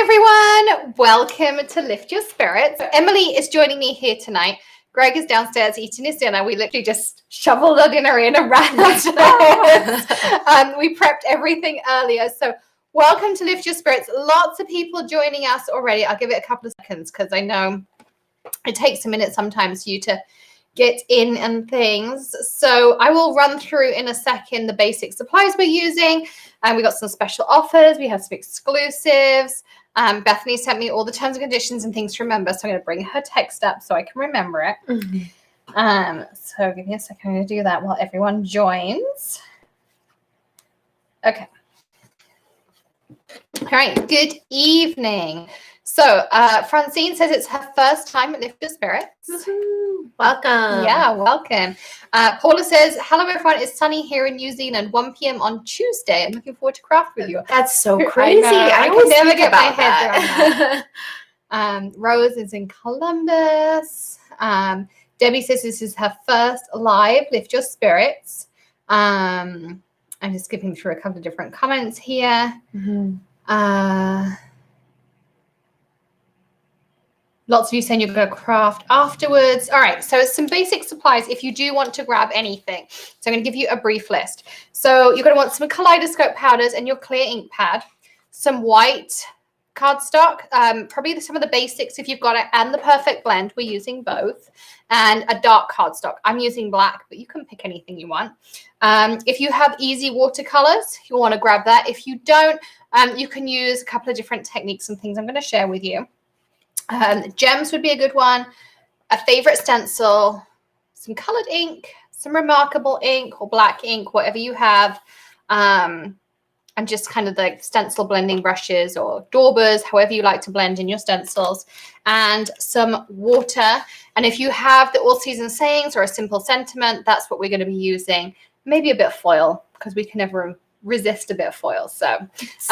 Hi everyone, welcome to Lift Your Spirits. Emily is joining me here tonight. Greg is downstairs eating his dinner. We literally just shoveled our dinner in and ran upstairs. We prepped everything earlier. So welcome to Lift Your Spirits. Lots of people joining us already. I'll give it a couple of seconds because I know it takes a minute sometimes for you to get in and things. So I will run through in a second the basic supplies we're using. And we got some special offers. We have some exclusives. Bethany sent me all the terms and conditions and things to remember. So I'm going to bring her text up so I can remember it. Mm-hmm. So give me a second. I'm going to do that while everyone joins. Okay. All right. Good evening. So Francine says it's her first time at Lift Your Spirits. Woohoo. Welcome. Yeah, welcome. Paula says, hello everyone, it's sunny here in New Zealand, 1 p.m. on Tuesday. I'm looking forward to craft with you. That's so crazy. I always can never think get about my head around that. Rose is in Columbus. Debbie says this is her first live Lift Your Spirits. I'm just skipping through a couple of different comments here. Mm-hmm. Lots of you saying you're going to craft afterwards. All right, so some basic supplies if you do want to grab anything. So I'm going to give you a brief list. So you're going to want some kaleidoscope powders and your clear ink pad, some white cardstock, probably some of the basics if you've got it, and the perfect blend. We're using both, and a dark cardstock. I'm using black, but you can pick anything you want. If you have easy watercolors, you'll want to grab that. If you don't, you can use a couple of different techniques and things I'm going to share with you. Gems would be a good one, a favorite stencil, some colored ink, some remarkable ink or black ink, whatever you have, and just kind of like stencil blending brushes or daubers, however you like to blend in your stencils, and some water. And if you have the all season sayings or a simple sentiment, that's what we're going to be using. Maybe a bit of foil because we can never resist a bit of foil. So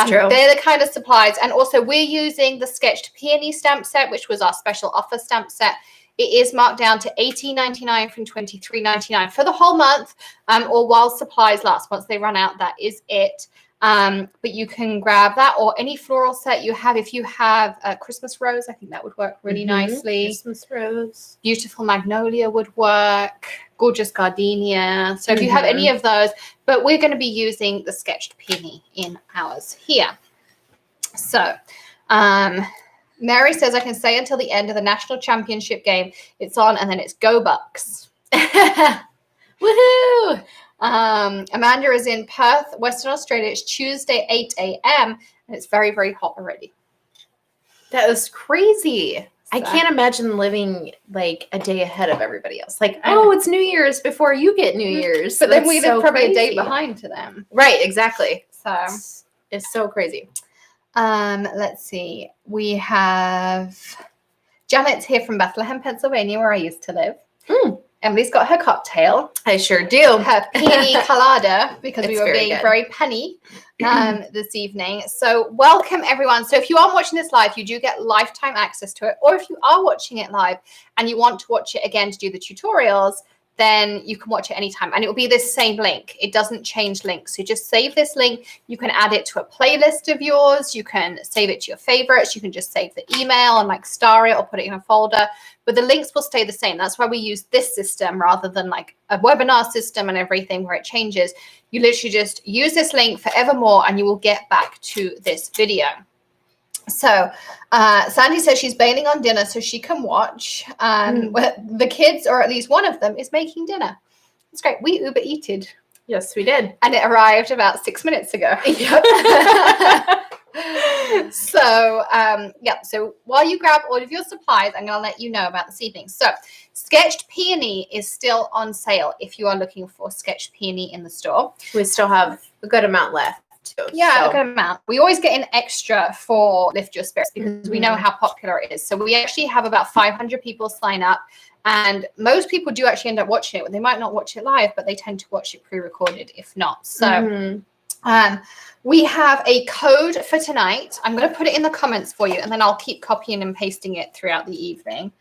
they're the kind of supplies. And also we're using the Sketched Peony stamp set, which was our special offer stamp set. It is marked down to $18.99 from $23.99 for the whole month, or while supplies last. Once they run out, that is it. But you can grab that or any floral set you have. If you have a Christmas rose, I think that would work really nicely. Christmas rose. Beautiful magnolia would work. Gorgeous gardenia. So if you have any of those, but we're going to be using the Sketched Peony in ours here. So Mary says I can stay until the end of the national championship game. It's on and then it's Go Bucks. Woohoo! Amanda is in Perth, Western Australia. It's Tuesday, 8 a.m. and it's very, very hot already. That was crazy. So. I can't imagine living like a day ahead of everybody else. Like, oh, it's New Year's before you get New Year's. But then we live probably a day behind to them. Right, exactly. So it's so crazy. Let's see. We have Janet's here from Bethlehem, Pennsylvania, where I used to live. Emily's got her cocktail. I sure do. Her pina colada, because we were being very penny this evening. So welcome, everyone. So if you are watching this live, you do get lifetime access to it. Or if you are watching it live and you want to watch it again to do the tutorials, then you can watch it anytime. And it will be this same link. It doesn't change links. So just save this link. You can add it to a playlist of yours. You can save it to your favorites. You can just save the email and like star it or put it in a folder. But the links will stay the same. That's why we use this system rather than like a webinar system and everything where it changes. You literally just use this link forevermore and you will get back to this video. So Sandy says she's bailing on dinner so she can watch. The kids, or at least one of them, is making dinner. It's great. We Uber Eated. Yes, we did. And it arrived about 6 minutes ago. Yep. So, so while you grab all of your supplies, I'm going to let you know about this evening. So Sketched Peony is still on sale if you are looking for Sketched Peony in the store. We still have a good amount left. Yeah, a good amount. We always get an extra for Lift Your Spirits because we know how popular it is. So we actually have about 500 people sign up, and most people do actually end up watching it. They might not watch it live, but they tend to watch it pre-recorded if not. So we have a code for tonight. I'm going to put it in the comments for you, and then I'll keep copying and pasting it throughout the evening.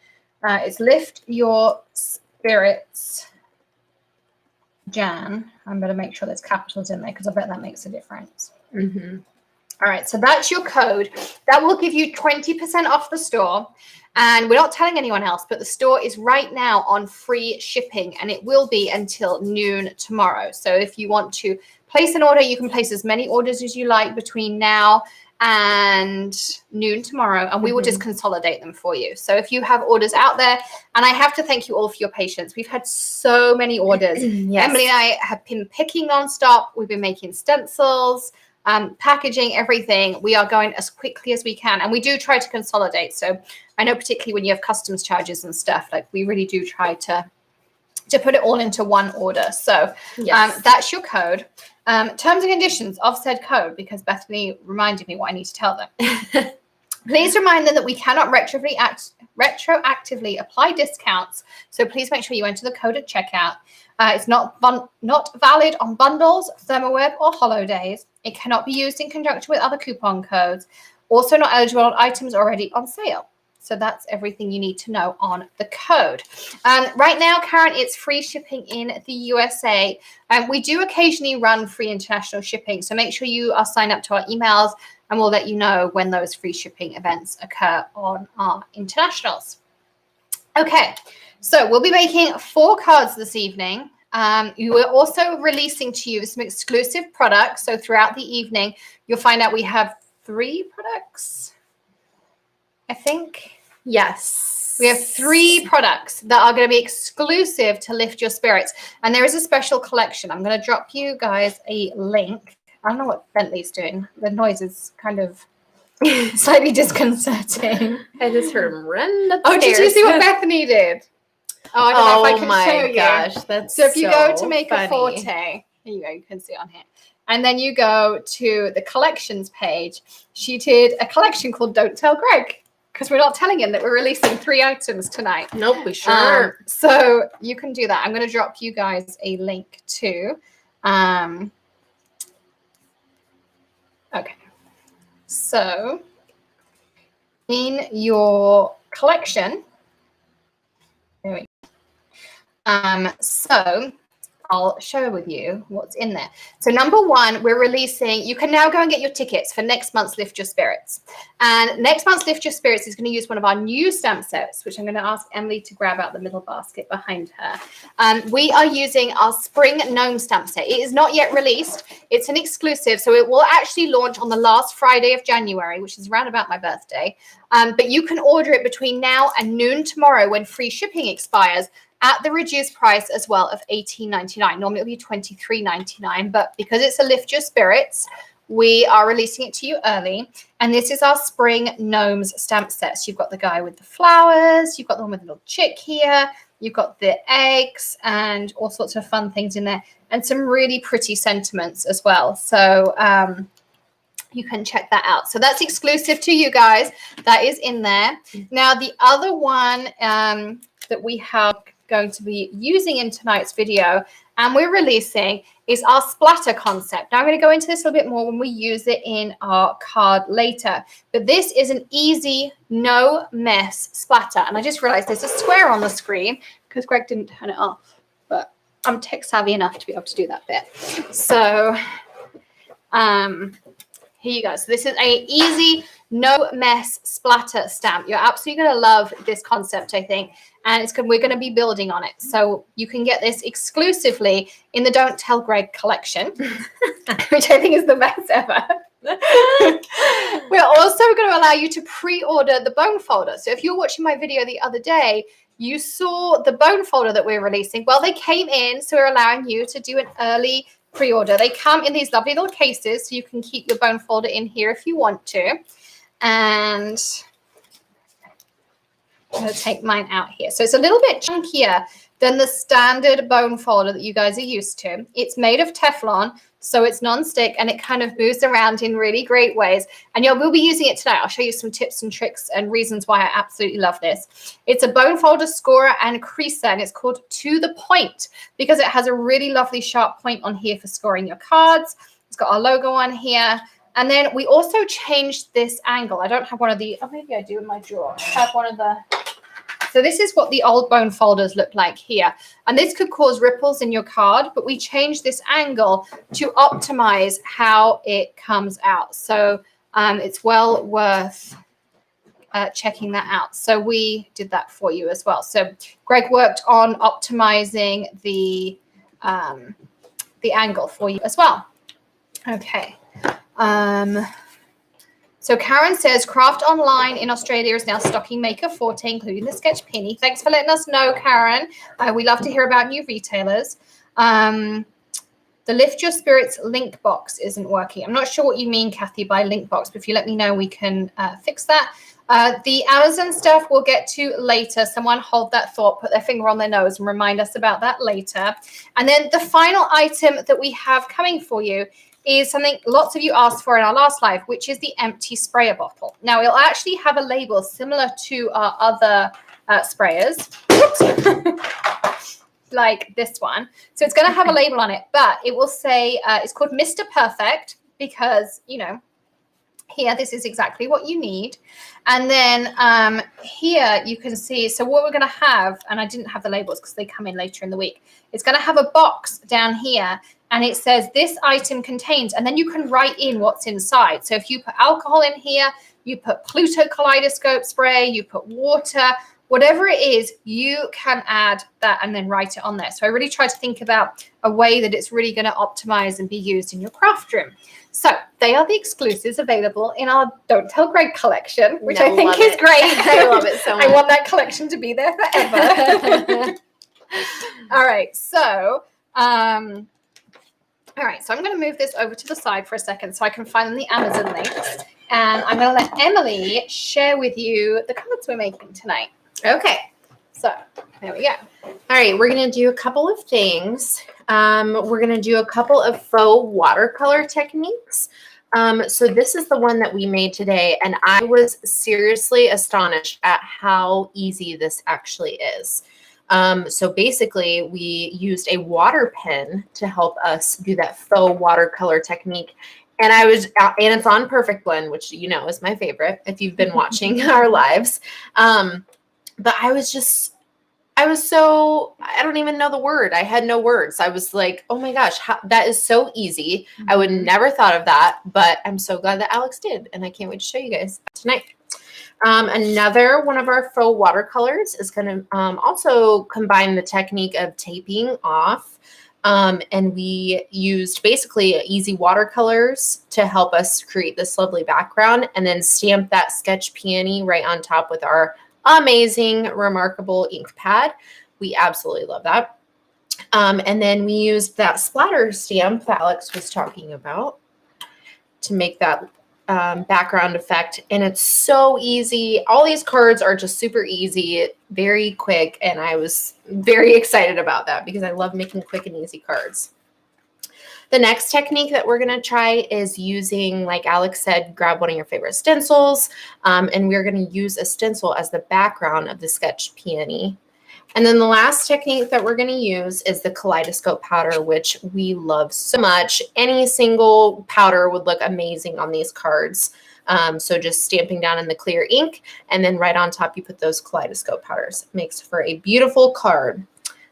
It's Lift Your Spirits Jan. I'm going to make sure there's capitals in there because I bet that makes a difference. All right, so that's your code. That will give you 20% off the store. And we're not telling anyone else, but the store is right now on free shipping, and it will be until noon tomorrow. So if you want to place an order, you can place as many orders as you like between now and noon tomorrow, and we will just consolidate them for you. So if you have orders out there, and I have to thank you all for your patience. We've had so many orders. Yes. Emily and I have been picking nonstop. We've been making stencils, packaging, everything. We are going as quickly as we can, and we do try to consolidate. So I know particularly when you have customs charges and stuff, like we really do try to put it all into one order. So Yes. that's your code. Terms and conditions of said code, because Bethany reminded me what I need to tell them. Please remind them that we cannot retroactively apply discounts. So please make sure you enter the code at checkout. It's not valid on bundles, ThermoWeb, or holidays. It cannot be used in conjunction with other coupon codes. Also not eligible on items already on sale. So that's everything you need to know on the code. Right now, Karen, it's free shipping in the USA. We do occasionally run free international shipping. So make sure you are signed up to our emails, and we'll let you know when those free shipping events occur on our internationals. Okay, so we'll be making 4 cards this evening. You are also releasing to you some exclusive products. So throughout the evening, you'll find out we have 3 products, I think. Yes. We have 3 products that are going to be exclusive to Lift Your Spirits. And there is a special collection. I'm going to drop you guys a link. I don't know what Bentley's doing. The noise is kind of slightly disconcerting. I just heard him run upstairs. Oh, did you see what Bethany did? Oh, I don't know if I can show you. Gosh, that's so if you go to make funny. a forte, here you go, you can see it on here. And then you go to the collections page. She did a collection called Don't Tell Greg, because we're not telling him that we're releasing 3 items tonight. Nope, we sure. So you can do that. I'm going to drop you guys a link too. Okay. So in your collection, there we go. So I'll share with you what's in there. So number 1, we're releasing, you can now go and get your tickets for next month's Lift Your Spirits. And next month's Lift Your Spirits is going to use one of our new stamp sets, which I'm going to ask Emily to grab out the middle basket behind her. We are using our Spring Gnome stamp set. It is not yet released. It's an exclusive, so it will actually launch on the last Friday of January, which is around about my birthday. But you can order it between now and noon tomorrow when free shipping expires, at the reduced price as well of $18.99. Normally it'll be $23.99, but because it's a Lift Your Spirits, we are releasing it to you early. And this is our Spring Gnomes stamp set. So you've got the guy with the flowers, you've got the one with the little chick here, you've got the eggs and all sorts of fun things in there, and some really pretty sentiments as well. So you can check that out. So that's exclusive to you guys. That is in there. Now, the other one that we have going to be using in tonight's video and we're releasing is our splatter concept. Now I'm going to go into this a little bit more when we use it in our card later, but this is an easy, no mess splatter. And I just realized there's a square on the screen because Greg didn't turn it off, but I'm tech savvy enough to be able to do that bit. So here you go. So this is a easy, no mess splatter stamp. You're absolutely going to love this concept, I think. And we're going to be building on it. So you can get this exclusively in the Don't Tell Greg collection, which I think is the best ever. We're also going to allow you to pre-order the bone folder. So if you're watching my video the other day, you saw the bone folder that we're releasing. Well, they came in, so we're allowing you to do an early pre-order. They come in these lovely little cases, so you can keep your bone folder in here if you want to. And I'm going to take mine out here. So it's a little bit chunkier than the standard bone folder that you guys are used to. It's made of Teflon, so it's non-stick, and it kind of moves around in really great ways. And we'll be using it tonight. I'll show you some tips and tricks and reasons why I absolutely love this. It's a bone folder scorer and creaser, and it's called To The Point because it has a really lovely sharp point on here for scoring your cards. It's got our logo on here. And then we also changed this angle. I don't have one of the, oh, maybe I do in my drawer. I have one of the So this is what the old bone folders look like here. And this could cause ripples in your card, but we changed this angle to optimize how it comes out. So it's well worth checking that out. So we did that for you as well. So Greg worked on optimizing the angle for you as well. Okay. So Karen says, Craft Online in Australia is now stocking Maker Forte, including the Sketch Peony. Thanks for letting us know, Karen. We love to hear about new retailers. The Lift Your Spirits link box isn't working. I'm not sure what you mean, Kathy, by link box, but if you let me know, we can fix that. The Amazon stuff we'll get to later. Someone hold that thought, put their finger on their nose and remind us about that later. And then the final item that we have coming for you is something lots of you asked for in our last live, which is the empty sprayer bottle. Now, it'll actually have a label similar to our other sprayers. Like this one. So it's going to have a label on it, but it will say it's called Mr. Perfect because, you know, here, this is exactly what you need. And then here you can see, so what we're going to have, and I didn't have the labels because they come in later in the week. It's going to have a box down here and it says this item contains, and then you can write in what's inside. So if you put alcohol in here, you put Pluto kaleidoscope spray, you put water, whatever it is, you can add that and then write it on there. So I really try to think about a way that it's really going to optimize and be used in your craft room. So they are the exclusives available in our Don't Tell Greg collection, which I think is great. I love it so much. I want that collection to be there forever. All right. So, I'm going to move this over to the side for a second so I can find the Amazon links. And I'm going to let Emily share with you the cards we're making tonight. Okay. So there we go. All right, we're going to do a couple of things. We're going to do a couple of faux watercolor techniques. So this is the one that we made today, and I was seriously astonished at how easy this actually is. So basically, we used a water pen to help us do that faux watercolor technique. And and it's on Perfect Blend, which you know is my favorite if you've been watching our lives. But I don't even know the word. I had no words. I was like, oh my gosh, that is so easy. I would never thought of that, but I'm so glad that Alex did. And I can't wait to show you guys tonight. Another one of our faux watercolors is going to also combine the technique of taping off. And we used basically easy watercolors to help us create this lovely background and then stamp that sketch peony right on top with our amazing, remarkable ink pad. We absolutely love that. And then we used that splatter stamp that Alex was talking about to make that background effect. And it's so easy. All these cards are just super easy, very quick. And I was very excited about that because I love making quick and easy cards. The next technique that we're going to try is using, like Alex said, grab one of your favorite stencils, and we're going to use a stencil as the background of the sketch peony. And then the last technique that we're going to use is the kaleidoscope powder, which we love so much. Any single powder would look amazing on these cards. So just stamping down in the clear ink, and then right on top you put those kaleidoscope powders. It makes for a beautiful card.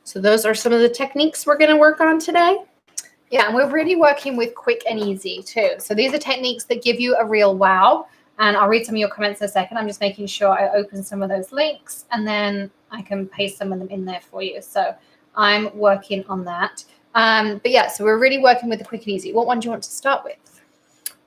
So those are some of the techniques we're going to work on today. Yeah, and we're really working with quick and easy too. So these are techniques that give you a real wow. And I'll read some of your comments in a second. I'm just making sure I open some of those links and then I can paste some of them in there for you. So I'm working on that. But yeah, so we're really working with the quick and easy. What one do you want to start with?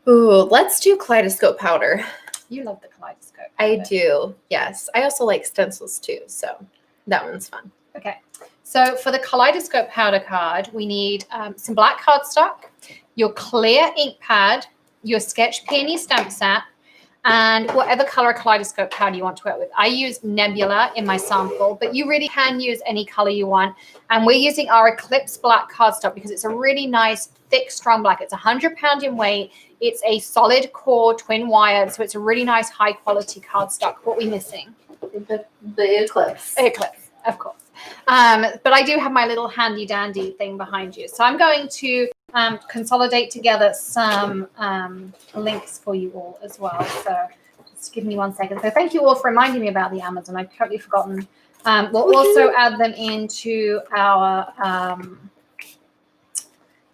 Ooh, let's do kaleidoscope powder. You love the kaleidoscope. I do, yes. I also like stencils too, so that one's fun. Okay. So for the kaleidoscope powder card, we need some black cardstock, your clear ink pad, your sketch peony stamp set, and whatever color kaleidoscope powder you want to work with. I use Nebula in my sample, but you really can use any color you want. And we're using our Eclipse black cardstock because it's a really nice, thick, strong black. It's 100 pounds in weight. It's a solid core, twin wired, so it's a really nice, high quality cardstock. What are we missing? The Eclipse. Eclipse, of course. But I do have my little handy dandy thing behind you. So I'm going to consolidate together some links for you all as well. So just give me 1 second. So thank you all for reminding me about the Amazon. I've totally forgotten We'll also add them into our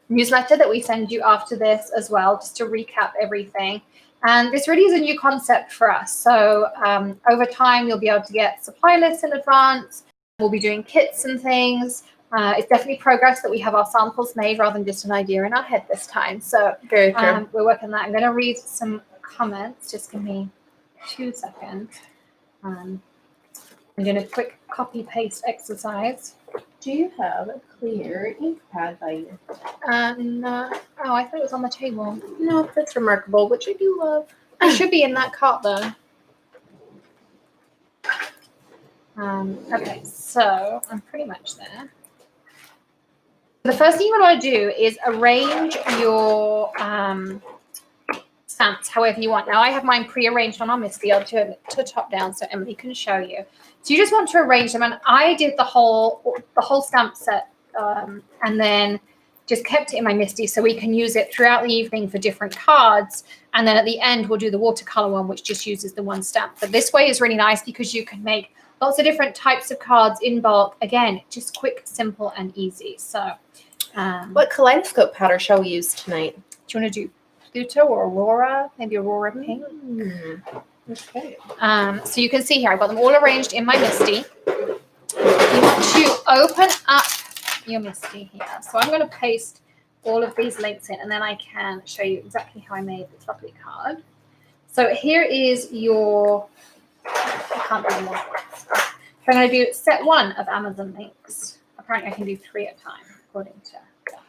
newsletter that we send you after this as well, just to recap everything. And this really is a new concept for us. So over time, you'll be able to get supply lists in advance. We'll be doing kits and things. It's definitely progress that we have our samples made rather than just an idea in our head this time. So very true. We're working on that. I'm going to read some comments. Just give me 2 seconds. I'm doing a quick copy paste exercise. Do you have a clear ink pad by you? No. Oh, I thought it was on the table. No, that's remarkable, which I do love. It should be in that cart though. Okay, so I'm pretty much there. The first thing you want to do is arrange your stamps however you want. Now I have mine pre-arranged on our MISTI. I'll turn it to top down so Emily can show you. So you just want to arrange them, and I did the whole stamp set and then just kept it in my MISTI so we can use it throughout the evening for different cards. And then at the end, we'll do the watercolor one, which just uses the one stamp. But this way is really nice because you can make lots of different types of cards in bulk. Again, just quick, simple, and easy. So what kaleidoscope powder shall we use tonight? Do you want to do Pluto or Aurora? Maybe Aurora Pink? Okay. So you can see here, I've got them all arranged in my MISTI. You want to open up your MISTI here. So I'm going to paste all of these links in, and then I can show you exactly how I made this lovely card. So here is your, I can't do more. So I'm going to do set 1 of Amazon links. Apparently I can do 3 at a time, according to.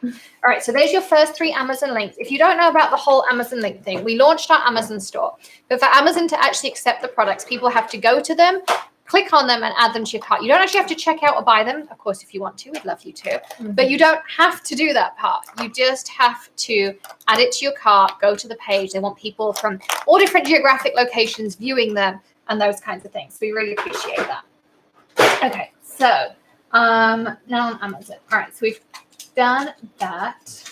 All right, so there's your first 3 Amazon links. If you don't know about the whole Amazon link thing, we launched our Amazon store. But for Amazon to actually accept the products, people have to go to them, click on them, and add them to your cart. You don't actually have to check out or buy them. Of course, if you want to, we'd love you to. But you don't have to do that part. You just have to add it to your cart, go to the page. They want people from all different geographic locations viewing them and those kinds of things. We really appreciate that. Okay, so now on Amazon. All right, so we've done that.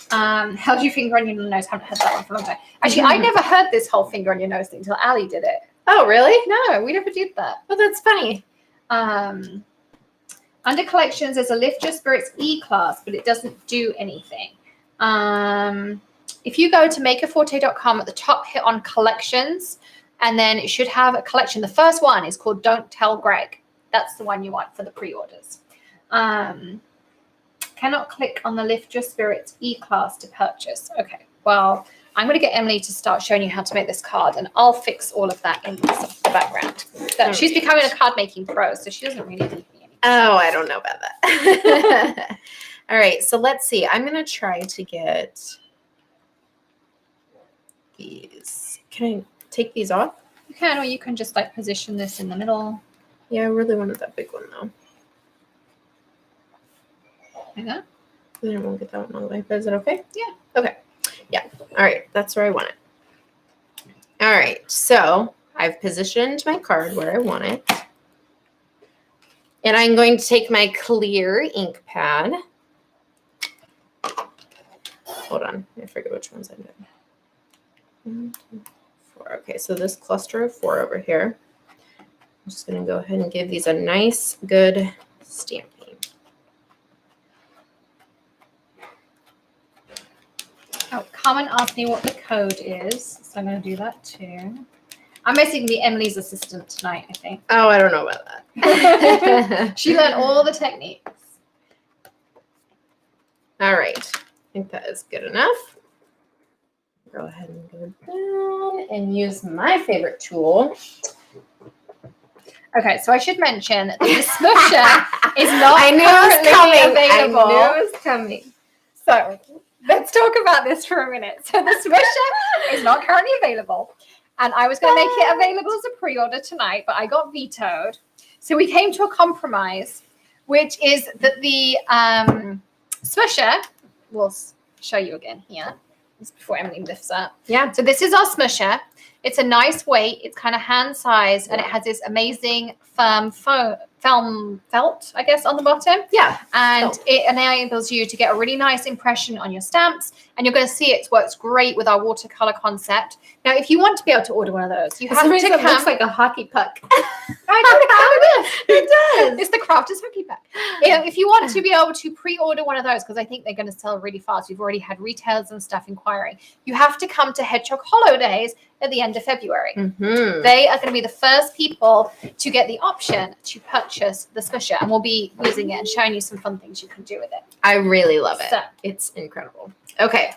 Held your finger on your nose. Haven't heard that one for a long time. Actually, I never heard this whole finger on your nose thing until Ali did it. Oh, really? No, we never did that. Oh, that's funny. Under collections, there's a Lift Your Spirits E-class, but it doesn't do anything. If you go to makerforte.com at the top, hit on collections, and then it should have a collection. The first one is called Don't Tell Greg. That's the one you want for the pre-orders. Cannot click on the Lift Your Spirits E-class to purchase. Okay, well, I'm going to get Emily to start showing you how to make this card, and I'll fix all of that in the background. But she's becoming a card-making pro, so she doesn't really need me anymore. Oh, I don't know about that. All right, so let's see. I'm going to try to get these. Can I take these off? You can, or you can just like position this in the middle. Yeah, I really wanted that big one, though. Like that? Then I won't get that one all the way, but is it okay? Yeah. Okay. Yeah. All right. That's where I want it. All right. So I've positioned my card where I want it. And I'm going to take my clear ink pad. Hold on. I forget which ones I did. 1, 2, 4. Okay. So this cluster of 4 over here. I'm just going to go ahead and give these a nice, good stamping. Oh, Carmen asked me what the code is, so I'm going to do that too. I'm basically be Emily's assistant tonight, I think. Oh, I don't know about that. She learned all the techniques. All right. I think that is good enough. Go ahead and go down and use my favorite tool. Okay, so I should mention that the smoosher is not available. I knew it was coming. So let's talk about this for a minute. So the smoosher is not currently available. And I was going to make it available as a pre-order tonight, but I got vetoed. So we came to a compromise, which is that the smoosher, we'll show you again here. This is before Emily lifts up. Yeah. So this is our smoosher. It's a nice weight. It's kind of hand sized, and it has this amazing firm felt, I guess, on the bottom. Yeah. And it enables you to get a really nice impression on your stamps. And you're going to see it works great with our watercolor concept. Now, if you want to be able to order one of those, you have to come. It looks like a hockey puck. It does. It's the Crafters hockey puck. If you want to be able to pre-order one of those, because I think they're going to sell really fast. We've already had retailers and stuff inquiring. You have to come to Hedgehog Hollow Days at the end of February. Mm-hmm. They are going to be the first people to get the option to purchase the smusher, and we'll be using it and showing you some fun things you can do with it. I really love it. So, it's incredible. Okay.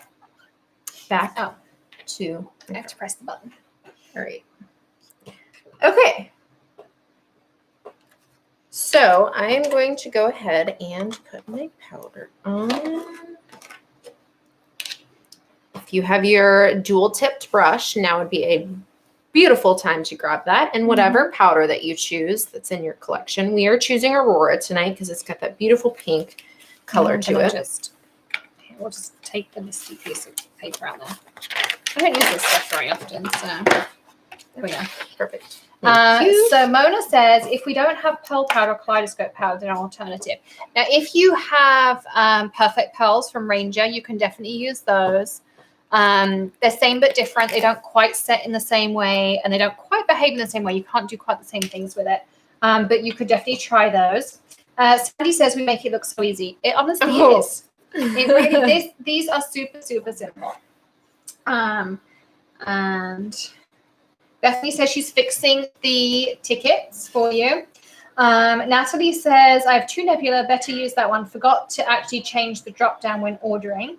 Back to. I have to press the button. All right. Okay. So I'm going to go ahead and put my powder on. If you have your dual tipped brush, now would be a beautiful time to grab that, and whatever powder that you choose that's in your collection. We are choosing Aurora tonight because it's got that beautiful pink color to it. We'll just take the misty piece of paper out there. I don't use this stuff very often, so there we go. Perfect. So Mona says, if we don't have pearl powder or kaleidoscope powder, then an alternative. Now, if you have perfect pearls from Ranger, you can definitely use those. They're same but different. They don't quite set in the same way, and they don't quite behave in the same way. You can't do quite the same things with it, but you could definitely try those. Sandy says we make it look so easy. It honestly is. It really, these are super, super simple. And Bethany says she's fixing the tickets for you. Natalie says, I have 2 nebula. Better use that one. Forgot to actually change the drop down when ordering.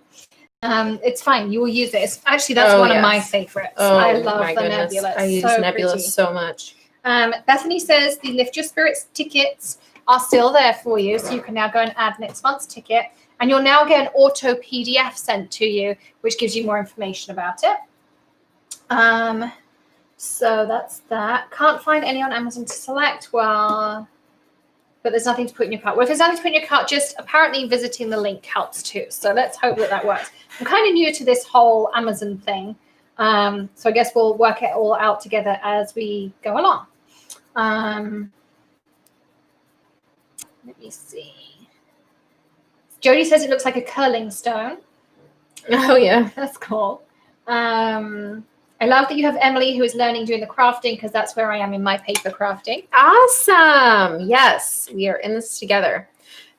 It's fine. You will use it. That's one of my favorites. I love the nebula. I use nebula so much. Bethany says the Lift Your Spirits tickets are still there for you. So you can now go and add next month's ticket. And you'll now get an auto PDF sent to you, which gives you more information about it. So that's that. Can't find any on Amazon to select. Well, but there's nothing to put in your cart. Well, if there's nothing to put in your cart, just apparently visiting the link helps too. So let's hope that works. I'm kind of new to this whole Amazon thing. So I guess we'll work it all out together as we go along. Let me see. Jody says it looks like a curling stone. Oh, yeah. That's cool. I love that you have Emily who is learning doing the crafting, because that's where I am in my paper crafting. Awesome. Yes, we are in this together.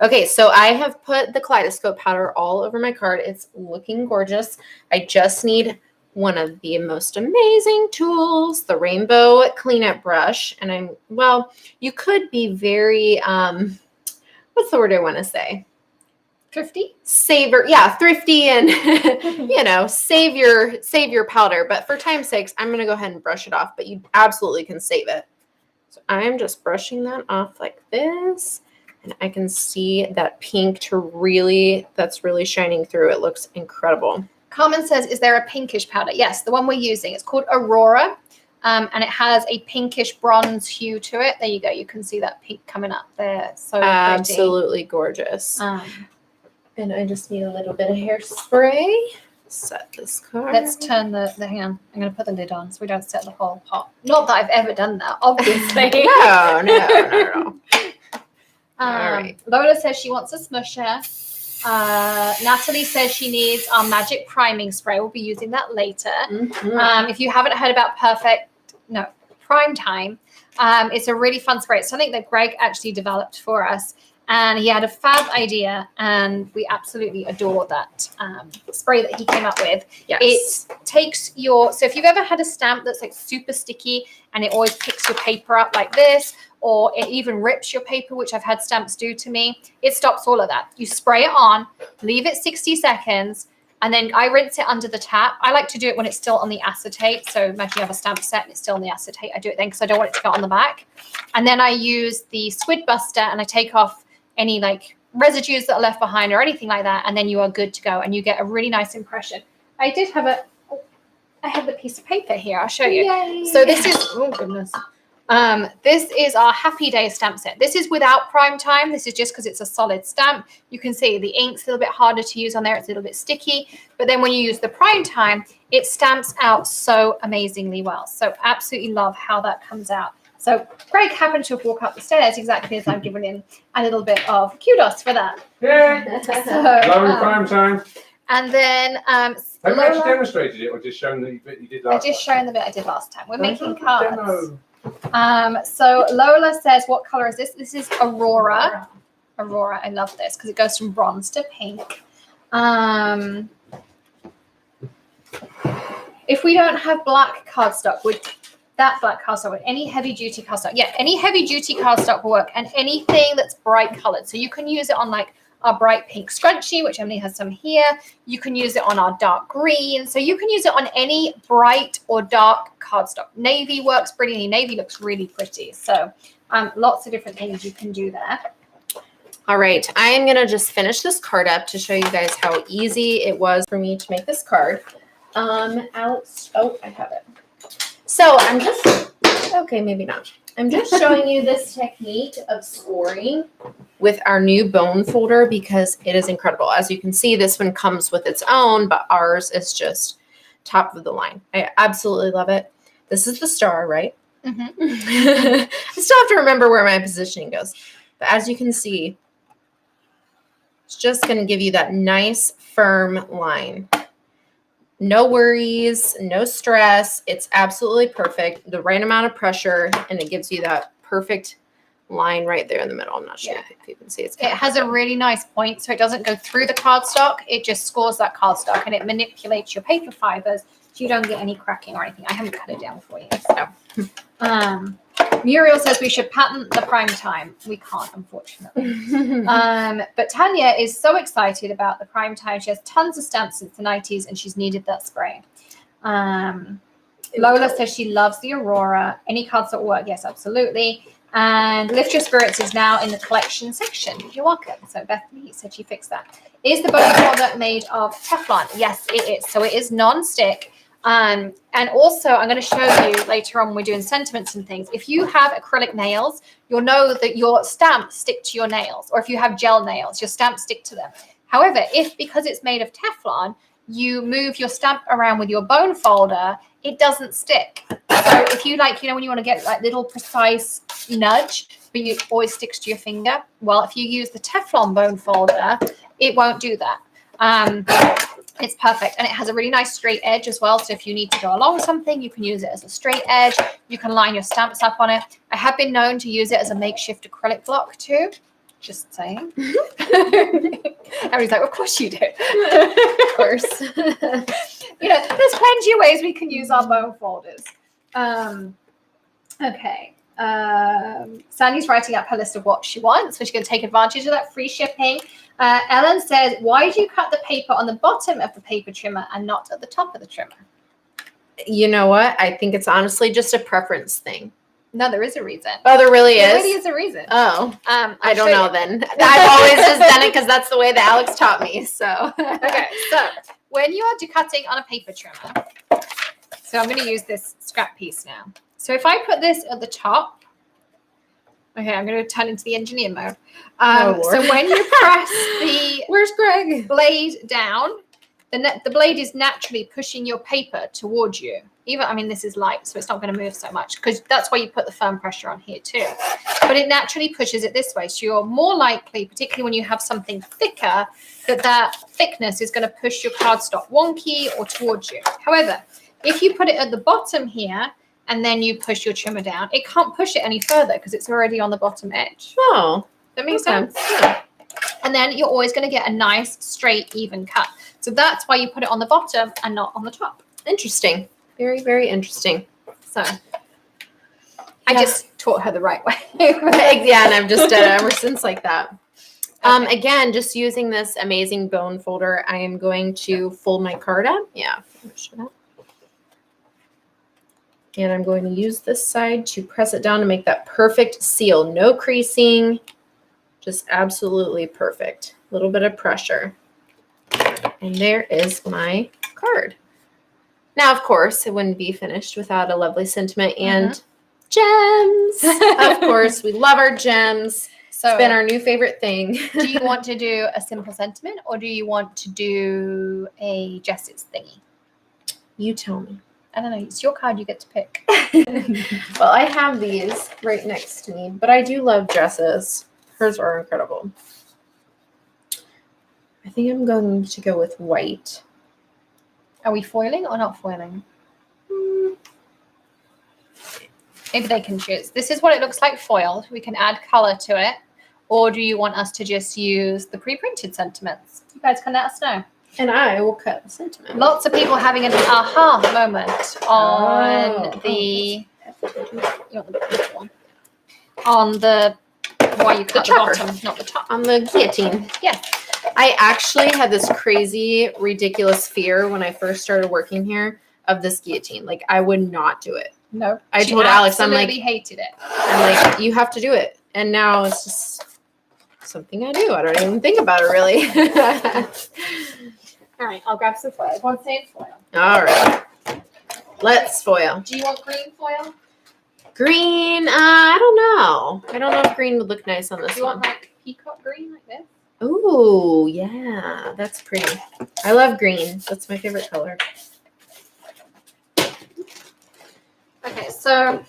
Okay, so I have put the kaleidoscope powder all over my card. It's looking gorgeous. I just need one of the most amazing tools, the rainbow cleanup brush. And you could be very, what's the word I want to say? Thrifty? Thrifty and, save your powder. But for time's sakes, I'm going to go ahead and brush it off, but you absolutely can save it. So I'm just brushing that off like this, and I can see that pink that's really shining through. It looks incredible. Carmen says, is there a pinkish powder? Yes, the one we're using. It's called Aurora, and it has a pinkish bronze hue to it. There you go. You can see that pink coming up there. So pretty. Absolutely gorgeous. And I just need a little bit of hairspray. Set this card. Let's turn the hang on. I'm going to put the lid on so we don't set the whole pot. Not that I've ever done that, obviously. No. All right. Lola says she wants a smusher. Natalie says she needs our magic priming spray. We'll be using that later. Mm-hmm. If you haven't heard about Prime Time, it's a really fun spray. It's something that Greg actually developed for us. And he had a fab idea, and we absolutely adore that spray that he came up with. Yes. It takes so if you've ever had a stamp that's like super sticky and it always picks your paper up like this, or it even rips your paper, which I've had stamps do to me, it stops all of that. You spray it on, leave it 60 seconds, and then I rinse it under the tap. I like to do it when it's still on the acetate. So imagine you have a stamp set and it's still on the acetate. I do it then because I don't want it to get on the back. And then I use the Squid Buster and I take off any like residues that are left behind or anything like that, and then you are good to go and you get a really nice impression. I have the piece of paper here. I'll show you. Yay. So this is, oh goodness. This is our Happy Day stamp set. This is without prime time. This is just because it's a solid stamp. You can see the ink's a little bit harder to use on there. It's a little bit sticky. But then when you use the prime time, it stamps out so amazingly well. So absolutely love how that comes out. So Greg happened to walk up the stairs exactly as I'm giving him a little bit of kudos for that. Yeah. So, Loving prime time. and then Have you Lola, actually demonstrated it or just shown the bit you did I last just time? shown the bit I did last time. We're making Demo. cards. So Lola says, what color is this? This is Aurora. Aurora, I love this because it goes from bronze to pink. If we don't have black cardstock, would that black cardstock, with any heavy duty cardstock? Yeah, any heavy duty cardstock will work, and anything that's bright colored. So you can use it on like our bright pink scrunchie, which Emily has some here. You can use it on our dark green. So you can use it on any bright or dark cardstock. Navy works brilliantly. Navy looks really pretty. So lots of different things you can do there. All right, I am going to just finish this card up to show you guys how easy it was for me to make this card. Alex, oh, I have it. So I'm just, okay, maybe not. I'm just showing you this technique of scoring with our new bone folder because it is incredible. As you can see, this one comes with its own, but ours is just top of the line. I absolutely love it. This is the star, right? Mm-hmm. I still have to remember where my positioning goes. But as you can see, it's just going to give you that nice, firm line. No worries, no stress. It's absolutely perfect. The right amount of pressure, and it gives you that perfect line right there in the middle. I'm not sure if you can see. It has a really nice point, so it doesn't go through the cardstock. It just scores that cardstock, and it manipulates your paper fibers so you don't get any cracking or anything. I haven't cut it down for you. So, Muriel says we should patent the prime time. We can't, unfortunately. But Tanya is so excited about the prime time. She has tons of stamps since the 90s, and she's needed that spray. Lola says she loves the Aurora. Any cards that will work? Yes, absolutely. And Lift Your Spirits is now in the collection section. You're welcome. So Bethany said she fixed that. Is the bone folder made of Teflon? Yes, it is. So it is non-stick. And also, I'm going to show you later on when we're doing sentiments and things. If you have acrylic nails, you'll know that your stamps stick to your nails. Or if you have gel nails, your stamps stick to them. However, because it's made of Teflon, you move your stamp around with your bone folder, it doesn't stick. So if you like, when you want to get like little precise nudge, but it always sticks to your finger. Well, if you use the Teflon bone folder, it won't do that. It's perfect, and it has a really nice straight edge as well. So if you need to go along something, you can use it as a straight edge. You can line your stamps up on it. I have been known to use it as a makeshift acrylic block too. Just saying. Everybody's like, of course you do. Of course. There's plenty of ways we can use our bone folders. Okay. Sandy's writing up her list of what she wants, so she's going to take advantage of that free shipping. Ellen says, why do you cut the paper on the bottom of the paper trimmer and not at the top of the trimmer? You know what? I think it's honestly just a preference thing. No, there is a reason. Oh, there really is? There really is a reason. Oh, I don't know then. I've always just done it because that's the way that Alex taught me. So, okay. So when you are decutting on a paper trimmer, so I'm going to use this scrap piece now. So if I put this at the top, okay, I'm going to turn into the engineer mode. So when you press the where's Greg? Blade down, the blade is naturally pushing your paper towards you. This is light, so it's not going to move so much because that's why you put the firm pressure on here too. But it naturally pushes it this way. So you're more likely, particularly when you have something thicker, that thickness is going to push your cardstock wonky or towards you. However, if you put it at the bottom here and then you push your trimmer down, it can't push it any further because it's already on the bottom edge. Oh, that makes sense. Yeah. And then you're always going to get a nice, straight, even cut. So that's why you put it on the bottom and not on the top. Interesting. Very, very interesting. So I just taught her the right way. Yeah, and I've just done it ever since like that. Okay. Again, just using this amazing bone folder, I am going to fold my card up. Yeah. And I'm going to use this side to press it down to make that perfect seal. No creasing, just absolutely perfect. A little bit of pressure. And there is my card. Now, of course, it wouldn't be finished without a lovely sentiment and Gems. Of course, we love our gems. So It's been our new favorite thing. do you want to do a simple sentiment or do you want to do a Jess's thingy? You tell me. I don't know. It's your card. You get to pick. Well, I have these right next to me, but I do love dresses. Hers are incredible. I think I'm going to go with white. Are we foiling or not foiling? Maybe they can choose. This is what it looks like foiled. We can add color to it. Or do you want us to just use the pre-printed sentiments? You guys can let us know. And I will cut the sentiment. Lots of people having an aha moment on the on the why you cut the chopper. bottom, not the top. On the guillotine. Yeah. I actually had this crazy, ridiculous fear when I first started working here of this guillotine. Like, I would not do it. No. I told Alex, I'm like, absolutely hated it. I'm like, you have to do it. And now it's just something I do. I don't even think about it really. All right, I'll grab some foil. One same foil. All right. Let's foil. Do you want green foil? Green, I don't know. I don't know if green would look nice on this Do you one. want like peacock green like this? Ooh, yeah, that's pretty. I love green. That's my favorite color. Okay, so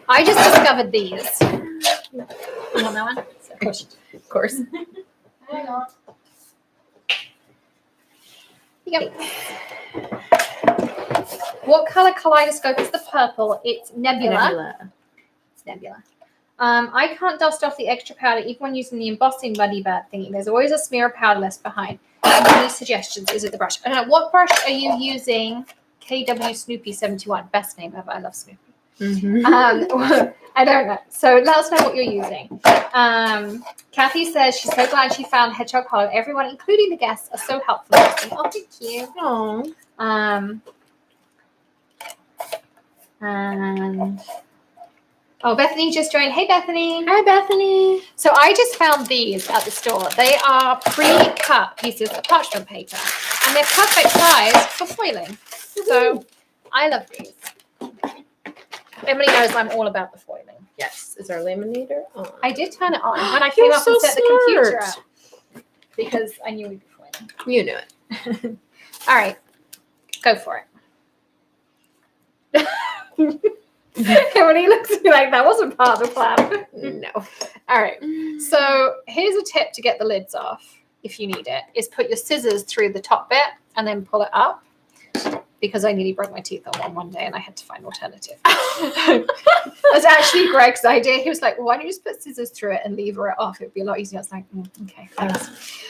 I just discovered these. You want that one? Of course. Hang on. Yep. What color kaleidoscope is the purple? It's Nebula. It's Nebula. I can't dust off the extra powder even when using the embossing buddy bad thingy. There's always a smear of powder left behind. Any suggestions? Is it the brush? I don't know. What brush are you using? KW Snoopy 71. Best name ever. I love Snoopy. Mm-hmm. I don't know. So let us know what you're using. Kathy says she's so glad she found Hedgehog Hollow. Everyone, including the guests, are so helpful. Oh, thank you. Oh. And Bethany just joined. Hey, Bethany. Hi, Bethany. So I just found these at the store. They are pre-cut pieces of parchment paper, and they're perfect size for foiling. So I love these. Emily knows I'm all about the foiling. Yes. Is our laminator on? I did turn it on when I came You're up so and set the computer smart. up because I knew we'd be foiling. You knew it. All right, go for it. Emily looks at me like that wasn't part of the plan. No. All right, so here's a tip to get the lids off if you need it, is put your scissors through the top bit and then pull it up, because I nearly broke my teeth on one day and I had to find an alternative. That's actually Greg's idea. He was like, well, why don't you just put scissors through it and lever it off? It would be a lot easier. I was like, okay, thanks.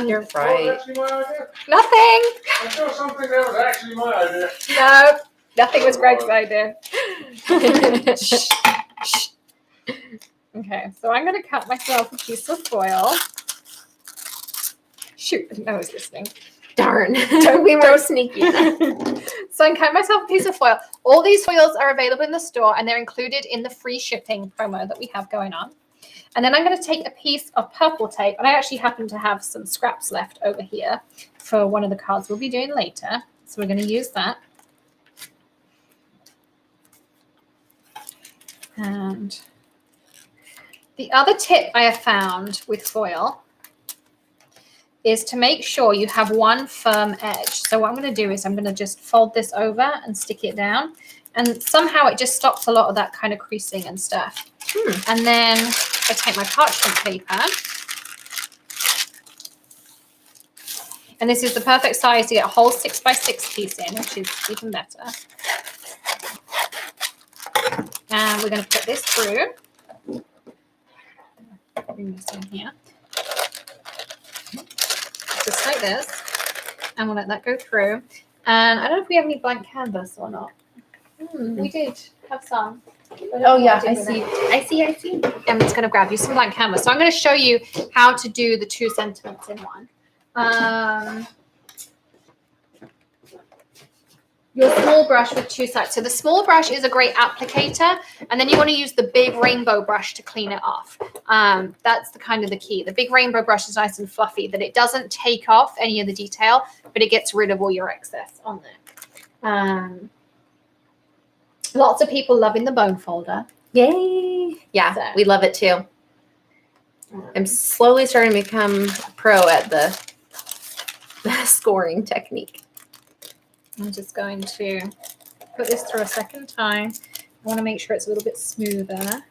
You're That was right. actually my idea. Nothing. I saw something that was actually my idea. No, nothing was Greg's idea. Okay, so I'm going to cut myself a piece of foil. Shoot, I didn't know I was listening. Darn. We were sneaky. So I can cut myself a piece of foil. All these foils are available in the store and they're included in the free shipping promo that we have going on. And then I'm going to take a piece of purple tape, and I actually happen to have some scraps left over here for one of the cards we'll be doing later. So we're going to use that. And the other tip I have found with foil is to make sure you have one firm edge. So what I'm going to do is I'm going to just fold this over and stick it down. And somehow it just stops a lot of that kind of creasing and stuff. And then I take my parchment paper. And this is the perfect size to get a whole 6x6 piece in, which is even better. And we're going to put this through. Bring this in here. Just like this, and we'll let that go through. And I don't know if we have any blank canvas or not. We did have some. Oh yeah, I see. I see. Emily's going to grab you some blank canvas. So I'm going to show you how to do the two sentiments in one. Your small brush with two sides. So the small brush is a great applicator, and then you want to use the big rainbow brush to clean it off. That's the kind of the key. The big rainbow brush is nice and fluffy, that it doesn't take off any of the detail, but it gets rid of all your excess on there. Lots of people loving the bone folder. Yay. Yeah, So. we love it too. I'm slowly starting to become a pro at the scoring technique. I'm just going to put this through a second time. I want to make sure it's a little bit smoother. I'm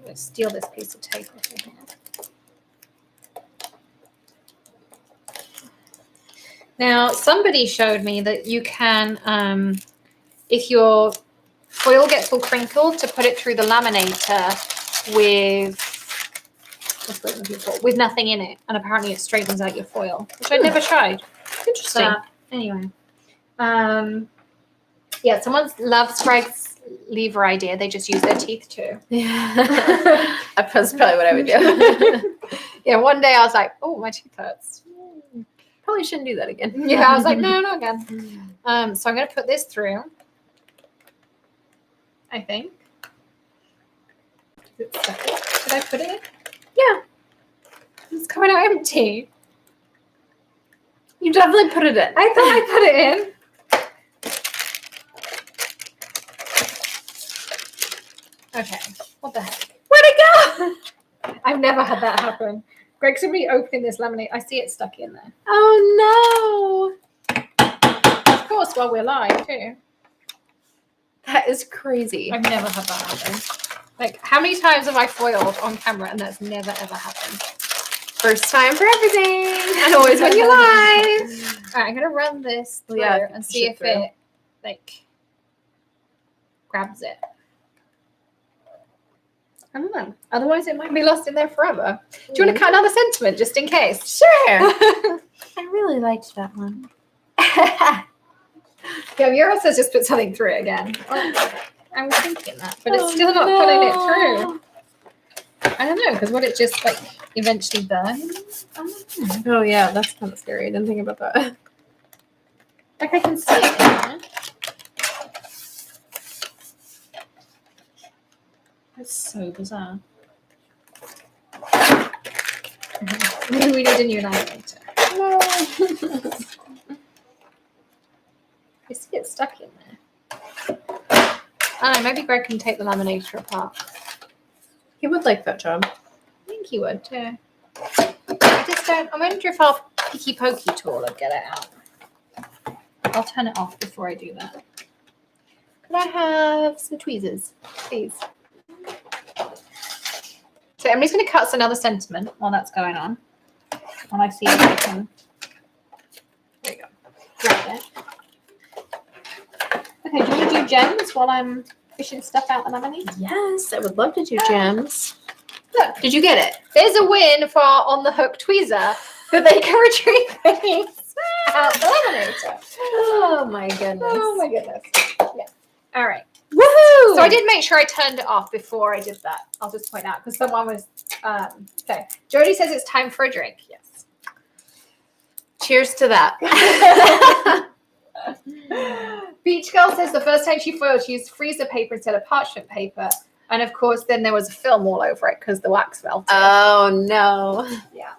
going to steal this piece of tape off of here. Now, somebody showed me that you can, if your foil gets all crinkled, to put it through the laminator with nothing in it, and apparently it straightens out your foil, which I never tried. Interesting. But anyway, yeah, someone loves Greg's lever idea. They just use their teeth too. Yeah. That's probably what I would do. Yeah, one day I was like, oh, my teeth hurts. Probably shouldn't do that again. Yeah, I was like, no, not again. So I'm going to put this through, I think. Did I put it in? Yeah. It's coming out empty. You definitely put it in. I thought I put it in. Okay, what the heck? Where'd it go? I've never had that happen. Greg's going to be opening this laminate. I see it stuck in there. Oh no. Of course, while we're live too. That is crazy. I've never had that happen. Like, how many times have I foiled on camera and that's never ever happened? First time for everything. And always when you live. All right, I'm gonna run this through and see if it like grabs it. I don't know. Otherwise, it might be lost in there forever. Do you want to cut another sentiment just in case? Sure. I really liked that one. Yeah, Muriel says just put something through it again. Oh, I was thinking that, but it's still not putting it through. I don't know, because would it just like eventually burn? Oh yeah, that's kind of scary. I didn't think about that. Like I can see it in there. That's so bizarre. We need a new laminator. No. I see it stuck in there. I don't know, maybe Greg can take the laminator apart. He would like that job. I think he would too. I just don't. I wonder if our picky pokey tool would get it out. I'll turn it off before I do that. Could I have some tweezers, please? So Emily's going to cut us another sentiment while that's going on. When I see if I can. There you go. Right there. Okay, do you want to do gems while I'm fishing stuff out the laminate? Yes, I would love to do gems. Look, Did you get it? there's a win for our on the hook tweezer that they can retrieve things out the laminator. Oh my goodness. Oh my goodness. Yeah. All right. Woohoo! So I did make sure I turned it off before I did that. I'll just point out because someone was okay. Jody says it's time for a drink. Yes. Cheers to that. Beach Girl says the first time she foiled, she used freezer paper instead of parchment paper. And of course, then there was a film all over it because the wax melted. Oh no. Yeah.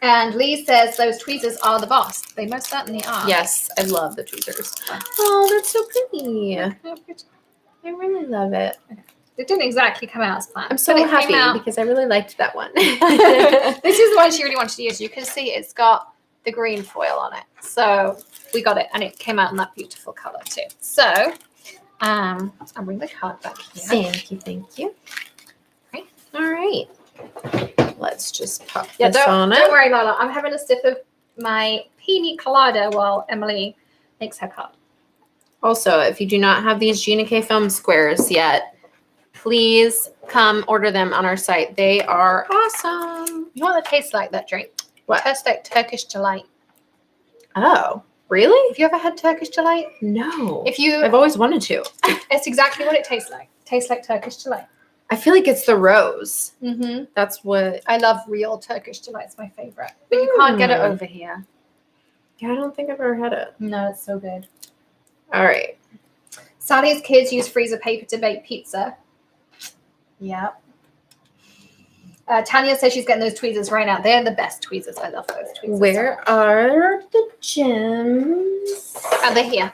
And Lee says those tweezers are the boss. They most certainly are. Yes, I love the tweezers. Oh, that's so pretty. I really love it. It didn't exactly come out as planned. I'm so but it happy came out. because I really liked that one. This is the one she really wanted to use. You can see it's got the green foil on it. So we got it and it came out in that beautiful color too. So I'll bring the card back here. Thank you, thank you. Okay. All right. Let's just pop Yeah, this on don't it. worry, Lola. I'm having a sip of my pina colada while Emily makes her card. Also, if you do not have these Gina K Film squares yet, please come order them on our site. They are awesome. You know what that tastes like, that drink? What? Tastes like Turkish delight. Oh, really? Have you ever had Turkish delight? No. If I've always wanted to. it's exactly what it tastes like. Tastes like Turkish delight. I feel like it's the rose. Mm-hmm. That's what. I love real Turkish delight. It's my favorite. But you can't get it over here. Yeah, I don't think I've ever had it. No, it's so good. All right. Sally's kids use freezer paper to bake pizza. Yep. Tanya says she's getting those tweezers right now. They're the best tweezers. I love those tweezers. Where are the gems? Oh, they're here.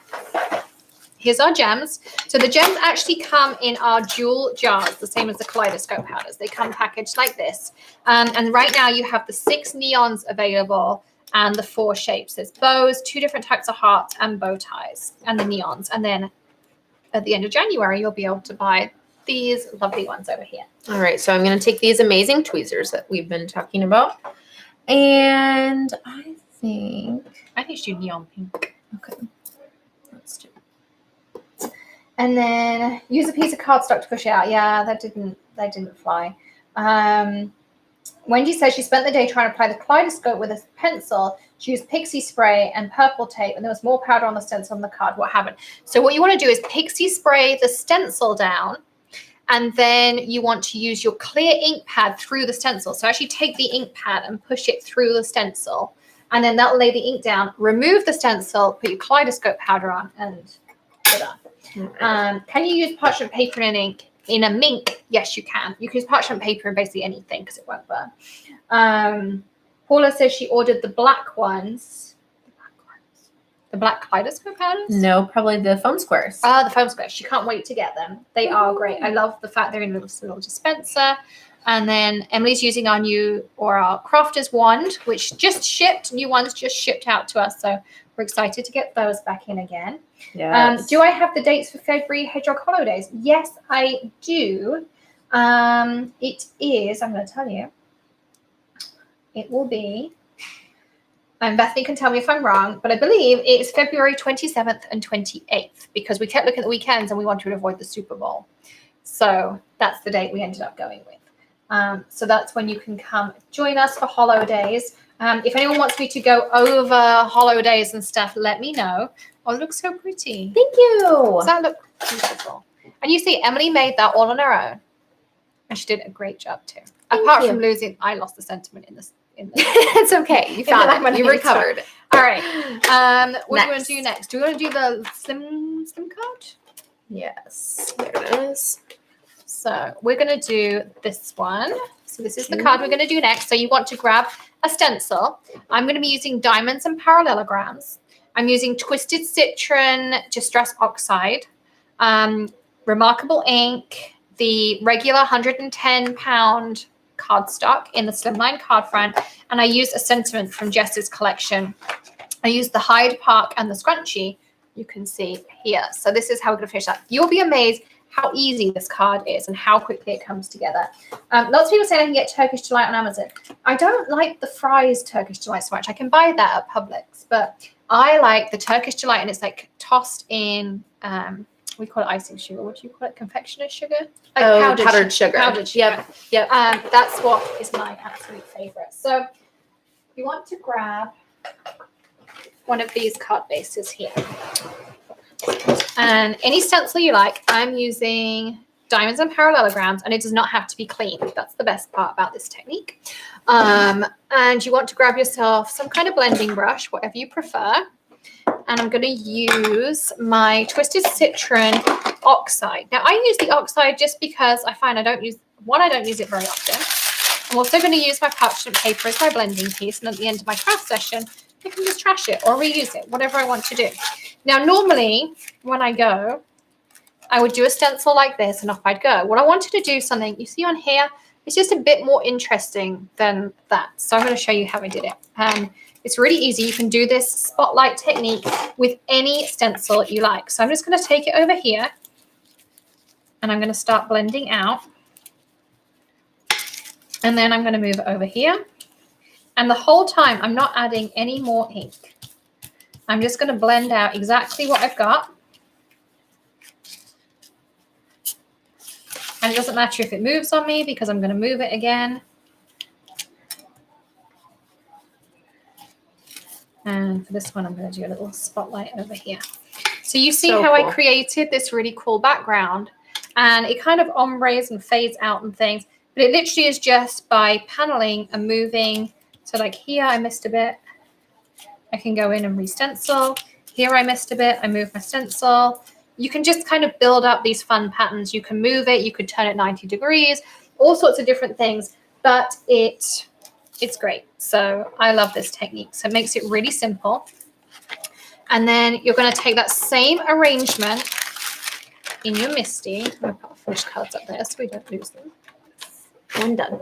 Here's our gems. So the gems actually come in our jewel jars, the same as the kaleidoscope powders. They come packaged like this. And right now you have the 6 neons available and the 4 shapes. There's bows, 2 different types of hearts and bow ties and the neons. And then at the end of January, you'll be able to buy these lovely ones over here. All right, so I'm going to take these amazing tweezers that we've been talking about. And I think you should do neon pink. Okay. Let's do And then use a piece of cardstock to push it out. Yeah, that didn't fly. Wendy says she spent the day trying to apply the kaleidoscope with a pencil. She used pixie spray and purple tape, and there was more powder on the stencil on the card. What happened? So what you want to do is pixie spray the stencil down, and then you want to use your clear ink pad through the stencil. So actually take the ink pad and push it through the stencil, and then that'll lay the ink down. Remove the stencil, put your kaleidoscope powder on, and put on. Can you use parchment paper and ink in a mink? Yes, you can. You can use parchment paper in basically anything because it won't burn. Paula says she ordered the black ones. The black kaleidoscope powders? No, probably the foam squares. The foam squares. She can't wait to get them. They are great. I love the fact they're in a little dispenser. And then Emily's using our crafter's wand, which just shipped. New ones just shipped out to us. So we're excited to get those back in again. Yes. Do I have the dates for February Hedgehog holidays? Yes, I do. It is, I'm going to tell you, it will be, and Bethany can tell me if I'm wrong, but I believe it's February 27th and 28th because we kept looking at the weekends and we wanted to avoid the Super Bowl. So that's the date we ended up going with. So that's when you can come join us for holidays. If anyone wants me to go over holidays and stuff, let me know. Oh, it looks so pretty. Thank you. Does that look beautiful? And you see, Emily made that all on her own. And she did a great job too. Apart from losing, I lost the sentiment in this. It's okay. You found it. You recovered. All right. What do you want to do next? Do we want to do the slim card? Yes. There it is. So we're going to do this one. So this is the card we're going to do next. So you want to grab a stencil. I'm going to be using diamonds and parallelograms. I'm using Twisted Citron Distress Oxide, Remarkable Ink, the regular 110-pound cardstock in the slimline card front, and I used a sentiment from Jess's collection. I used the Hyde Park and the scrunchie, you can see here. So this is how we're going to finish that. You'll be amazed how easy this card is and how quickly it comes together. Lots of people say I can get Turkish Delight on Amazon. I don't like the Fry's Turkish Delight so much. I can buy that at Publix, but I like the Turkish Delight, and it's like tossed in, we call it icing sugar. What do you call it? Confectioner's sugar? Like powdered sugar. Powdered sugar. Yep. That's what is my absolute favorite. So you want to grab one of these card bases here. And any stencil you like. I'm using diamonds and parallelograms, and it does not have to be clean. That's the best part about this technique. And you want to grab yourself some kind of blending brush, whatever you prefer. And I'm going to use my Twisted Citron Oxide. Now, I use the Oxide just because I find I don't use it very often. I'm also going to use my parchment paper as my blending piece, and at the end of my craft session, I can just trash it or reuse it, whatever I want to do. Now, normally, when I go, I would do a stencil like this, and off I'd go. What I wanted to do something, you see on here, it's just a bit more interesting than that. So I'm going to show you how I did it. It's really easy. You can do this spotlight technique with any stencil you like. So I'm just going to take it over here, and I'm going to start blending out. And then I'm going to move it over here. And the whole time, I'm not adding any more ink. I'm just going to blend out exactly what I've got. And it doesn't matter if it moves on me because I'm going to move it again. And for this one, I'm going to do a little spotlight over here. So you see how cool. I created this really cool background, and it kind of ombres and fades out and things, but it literally is just by paneling and moving. So like here, I missed a bit. I can go in and re-stencil. Here I missed a bit. I move my stencil. You can just kind of build up these fun patterns. You can move it. You could turn it 90 degrees, all sorts of different things. but it's great. So I love this technique. So it makes it really simple. And then you're going to take that same arrangement in your Misty. I'm going to put finished cards up there so we don't lose them. And done.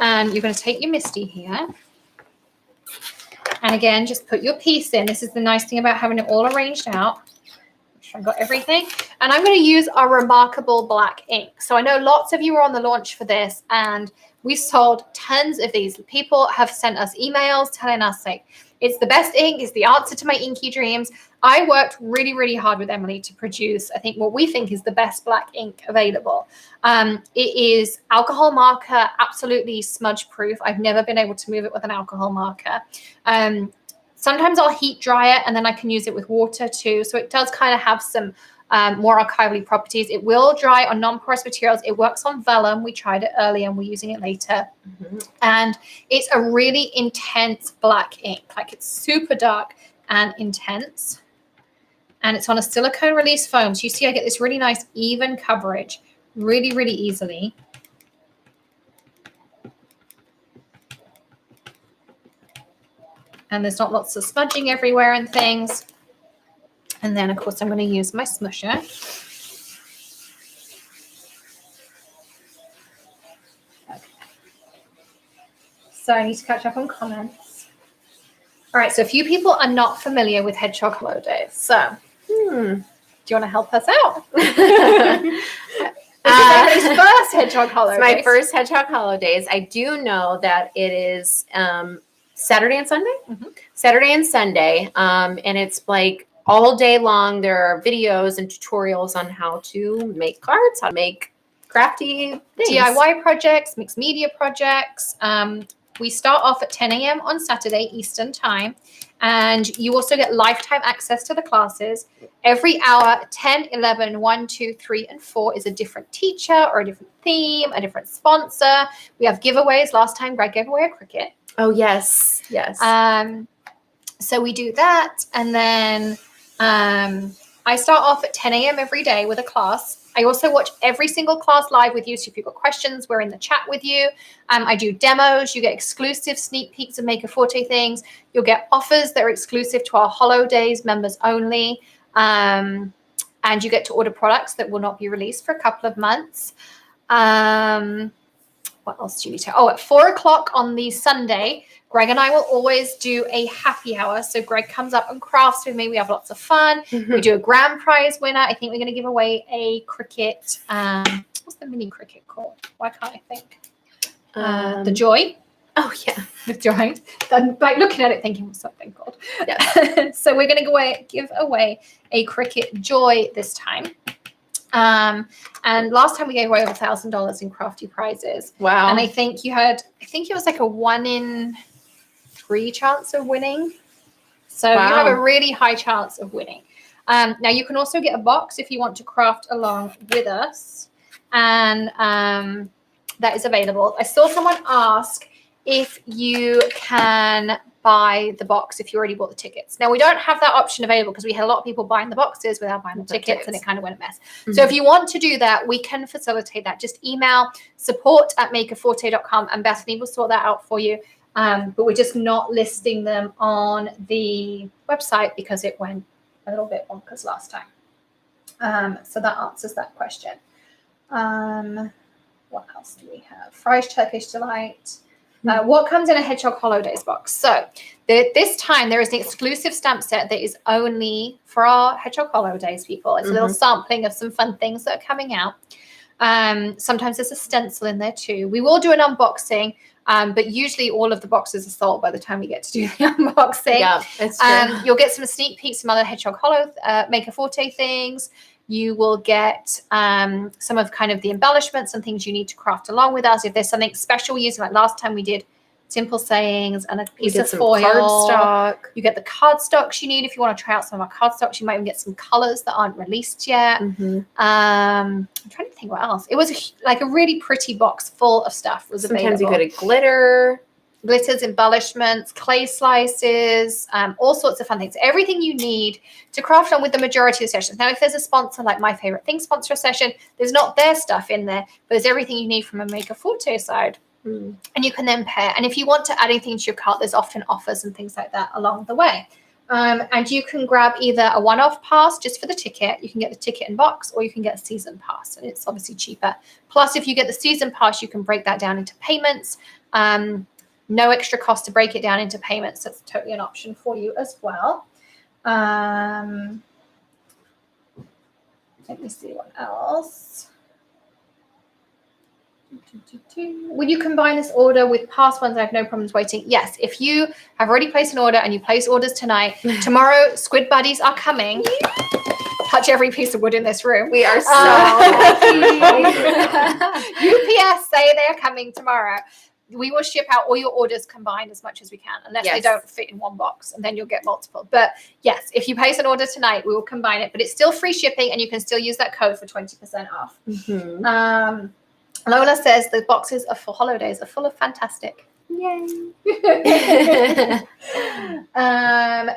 And you're going to take your Misty here. And again, just put your piece in. This is the nice thing about having it all arranged out. Make sure I got everything. And I'm going to use our Remarkable Black ink. So I know lots of you were on the launch for this, and we sold tons of these. People have sent us emails telling us, like, it's the best ink, it's the answer to my inky dreams. I worked really, really hard with Emily to produce, I think, what we think is the best black ink available. It is alcohol marker, absolutely smudge proof. I've never been able to move it with an alcohol marker. Sometimes I'll heat dry it and then I can use it with water too. So it does kind of have some more archivally properties. It will dry on non-porous materials. It works on vellum. We tried it earlier and we're using it later. And it's a really intense black ink. Like, it's super dark and intense. And it's on a silicone release foam. So you see I get this really nice even coverage really, really easily. And there's not lots of smudging everywhere and things. And then, of course, I'm going to use my smusher. Okay. So I need to catch up on comments. All right, so a few people are not familiar with Hedgehog Hollow Days. So, do you want to help us out? This is Emily's first Hedgehog Hollow Days. My first Hedgehog Hollow Days. I do know that it is Saturday and Sunday? Saturday and Sunday. And it's like all day long. There are videos and tutorials on how to make cards, how to make crafty things. DIY projects, mixed media projects. We start off at 10 a.m. on Saturday Eastern time. And you also get lifetime access to the classes. Every hour, 10, 11, 1, 2, 3, and 4 is a different teacher or a different theme, a different sponsor. We have giveaways. Last time, Greg gave away a Cricut. Oh, yes. Yes. So we do that. And then I start off at 10 a.m. every day with a class. I also watch every single class live with you. So if you've got questions, we're in the chat with you. I do demos. You get exclusive sneak peeks of Maker Forte things. You'll get offers that are exclusive to our Hollow Days members only. And you get to order products that will not be released for a couple of months. What else do you need to? Oh, at 4 o'clock on the Sunday, Greg and I will always do a happy hour. So Greg comes up and crafts with me. We have lots of fun. We do a grand prize winner. I think we're going to give away a Cricut. What's the mini Cricut called? Why can't I think? The Joy. Oh, yeah. The Joy. I'm like looking at it thinking, what's that thing called? Yeah. So we're going to give away a Cricut Joy this time. And last time we gave away over $1,000 in crafty prizes. Wow. And I think it was like a 1 in 3 chance of winning. So you have a really high chance of winning. Now you can also get a box if you want to craft along with us. And that is available. I saw someone ask if you can buy the box if you already bought the tickets. Now, we don't have that option available because we had a lot of people buying the boxes without buying the tickets, and it kind of went a mess. So if you want to do that, we can facilitate that. Just email support@makerforte.com and Bethany will sort that out for you. But we're just not listing them on the website because it went a little bit bonkers last time. So that answers that question. What else do we have? Fries Turkish Delight. What comes in a Hedgehog Hollow Days box? So this time there is an exclusive stamp set that is only for our Hedgehog Hollow Days people. It's a little sampling of some fun things that are coming out. Sometimes there's a stencil in there too. We will do an unboxing, but usually all of the boxes are sold by the time we get to do the unboxing. Yeah, that's true. You'll get some sneak peeks from other Hedgehog Hollow Maker Forte things. You will get some of kind of the embellishments and things you need to craft along with us. If there's something special we're using, like last time we did simple sayings and a piece of foil. Cardstock. You get the cardstocks you need if you want to try out some of our cardstocks. You might even get some colors that aren't released yet. I'm trying to think what else. It was like a really pretty box full of stuff was available. Sometimes you get a glitter. Glitters, embellishments, clay slices, all sorts of fun things. Everything you need to craft on with the majority of the sessions. Now, if there's a sponsor like My Favorite Thing sponsor a session, there's not their stuff in there, but there's everything you need from a Maker Forte side. Mm. and you can then pair. And if you want to add anything to your cart, there's often offers and things like that along the way. And you can grab either a one-off pass just for the ticket. You can get the ticket and box, or you can get a season pass, and it's obviously cheaper. Plus, if you get the season pass, you can break that down into payments. No extra cost to break it down into payments. That's totally an option for you as well. Let me see what else. Would you combine this order with past ones? I have no problems waiting. Yes, if you have already placed an order and you place orders tonight, tomorrow Squid Buddies are coming. Touch every piece of wood in this room. We are so UPS say they're coming tomorrow. We will ship out all your orders combined as much as we can, unless they don't fit in one box, and then you'll get multiple. But yes, if you place an order tonight, we will combine it, but it's still free shipping, and you can still use that code for 20% off. Mm-hmm. Lola says the boxes are for holidays are full of fantastic. Yay.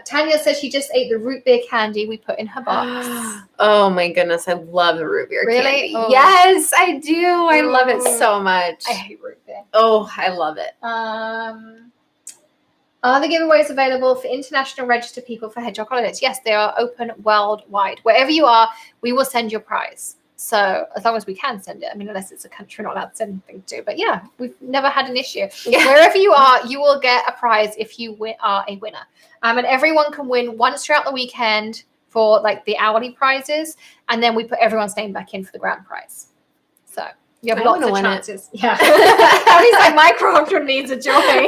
Tanya says she just ate the root beer candy we put in her box. Oh my goodness, I love the root beer Really? candy. Oh. Yes, I do. I love it so much. I hate root beer. Oh, I love it. Are the giveaways available for international registered people for Hedgehog holidays? Yes, they are open worldwide. Wherever you are, we will send your prize. So as long as we can send it, I mean, unless it's a country we're not allowed to send anything to. But yeah, we've never had an issue. Yeah. Wherever you are, you will get a prize if you are a winner. And everyone can win once throughout the weekend for like the hourly prizes, and then we put everyone's name back in for the grand prize. So you have lots of chances. Yeah. He's like, my children needs a joy.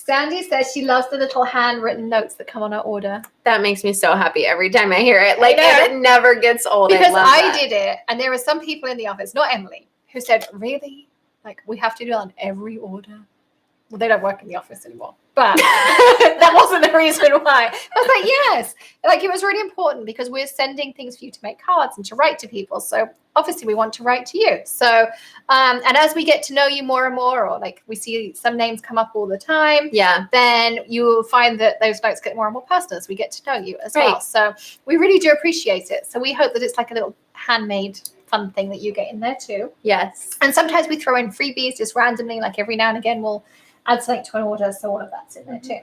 Sandy says she loves the little handwritten notes that come on her order. That makes me so happy every time I hear it. Like, it never gets old. Because I did it, and there were some people in the office, not Emily, who said, really? Like, we have to do it on every order? Well, they don't work in the office anymore. But that wasn't the reason why. I was like, yes. Like, it was really important because we're sending things for you to make cards and to write to people. So obviously we want to write to you. So, and as we get to know you more and more, or like we see some names come up all the time, then you will find that those notes get more and more personal as we get to know you as well. So we really do appreciate it. So we hope that it's like a little handmade fun thing that you get in there too. Yes. And sometimes we throw in freebies just randomly, like every now and again we'll add something to an order, so all of that's in there too.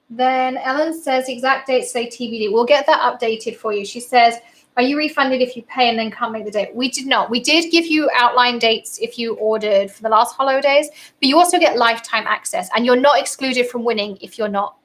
Then Ellen says the exact dates say TBD. We'll get that updated for you. She says, are you refunded if you pay and then can't make the date? We did not. We did give you outline dates if you ordered for the last holidays, but you also get lifetime access, and you're not excluded from winning if you're not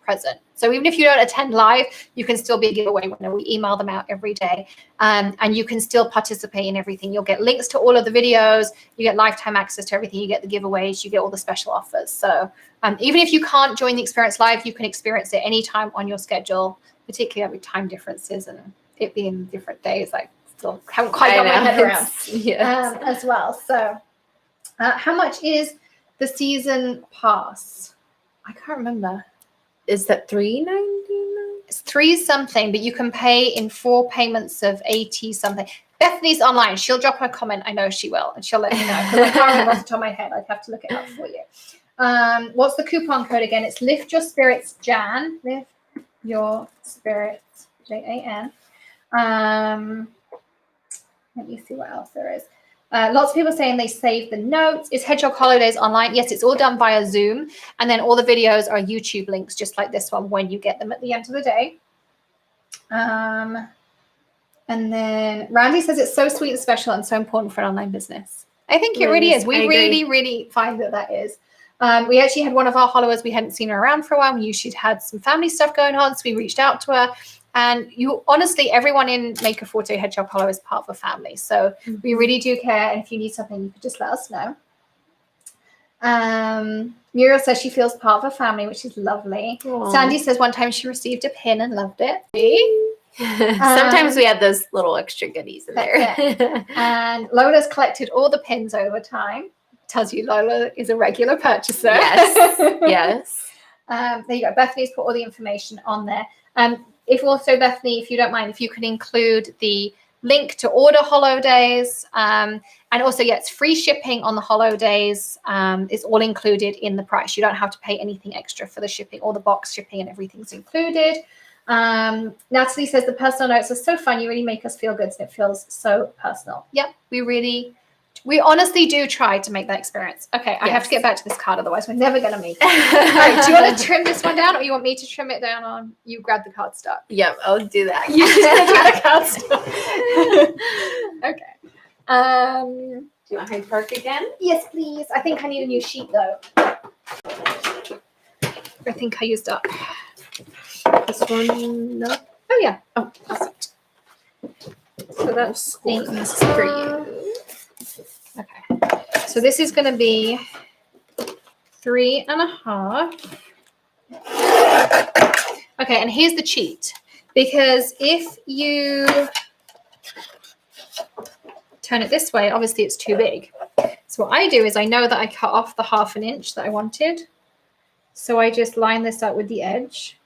present. So even if you don't attend live, you can still be a giveaway winner. We email them out every day, and you can still participate in everything. You'll get links to all of the videos. You get lifetime access to everything. You get the giveaways. You get all the special offers. So even if you can't join the experience live, you can experience it anytime on your schedule, particularly with time differences and it being different days. Like, still haven't quite got my head around as well. So how much is the season pass? I can't remember. Is that $3.99? It's $3 something, but you can pay in 4 payments of $80 something. Bethany's online. She'll drop her comment. I know she will, and she'll let me know. Because I can't remember off the top of my head. I'd have to look it up for you. What's the coupon code again? It's Lift Your Spirits Jan. Lift Your Spirits JAN. Let me see what else there is. Lots of people saying they saved the notes. Is Hedgehog Holidays online? Yes, it's all done via Zoom. And then all the videos are YouTube links, just like this one, when you get them at the end of the day. And then Randy says it's so sweet and special and so important for an online business. I think it really is. We really find that is. We actually had one of our followers. We hadn't seen her around for a while. She'd had some family stuff going on, so we reached out to her. And you honestly, everyone in Maker Forte Hedgehog Hollow is part of a family. So we really do care. And if you need something, you could just let us know. Muriel says she feels part of a family, which is lovely. Aww. Sandy says one time she received a pin and loved it. Sometimes we have those little extra goodies in there. And Lola's collected all the pins over time. Tells you Lola is a regular purchaser. Yes. There you go. Bethany's put all the information on there. If also, Bethany, if you don't mind, if you can include the link to order holidays, and also, it's free shipping on the holidays. It's all included in the price. You don't have to pay anything extra for the shipping. All the box shipping and everything's included. Natalie says the personal notes are so fun. You really make us feel good, and it feels so personal. Yep, we honestly do try to make that experience. Okay, I have to get back to this card, otherwise we're never going to make it. All right, do you want to trim this one down, or you want me to trim it down on you grab the cardstock? Yep, I'll do that. You just do the cardstock. Okay. Do you want Hyde Park again? Yes, please. I think I need a new sheet, though. I think I used up this one. No. Oh, yeah. Oh, perfect. So that's This is for you. Okay. So this is going to be 3.5. Okay, and here's the cheat. Because if you turn it this way, obviously it's too big. So what I do is I know that I cut off the 1/2 inch that I wanted. So I just line this up with the edge.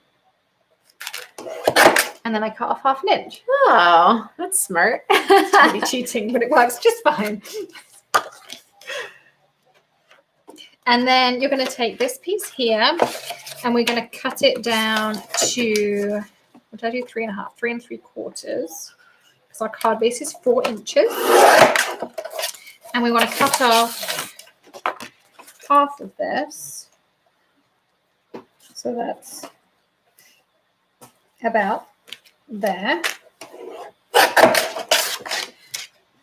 And then I cut off 1/2 inch. Oh, that's smart. It's pretty cheating, but it works just fine. And then you're going to take this piece here and we're going to cut it down to, what did I do? 3.5, 3 3/4. Because our card base is 4 inches. And we want to cut off half of this. So that's about there.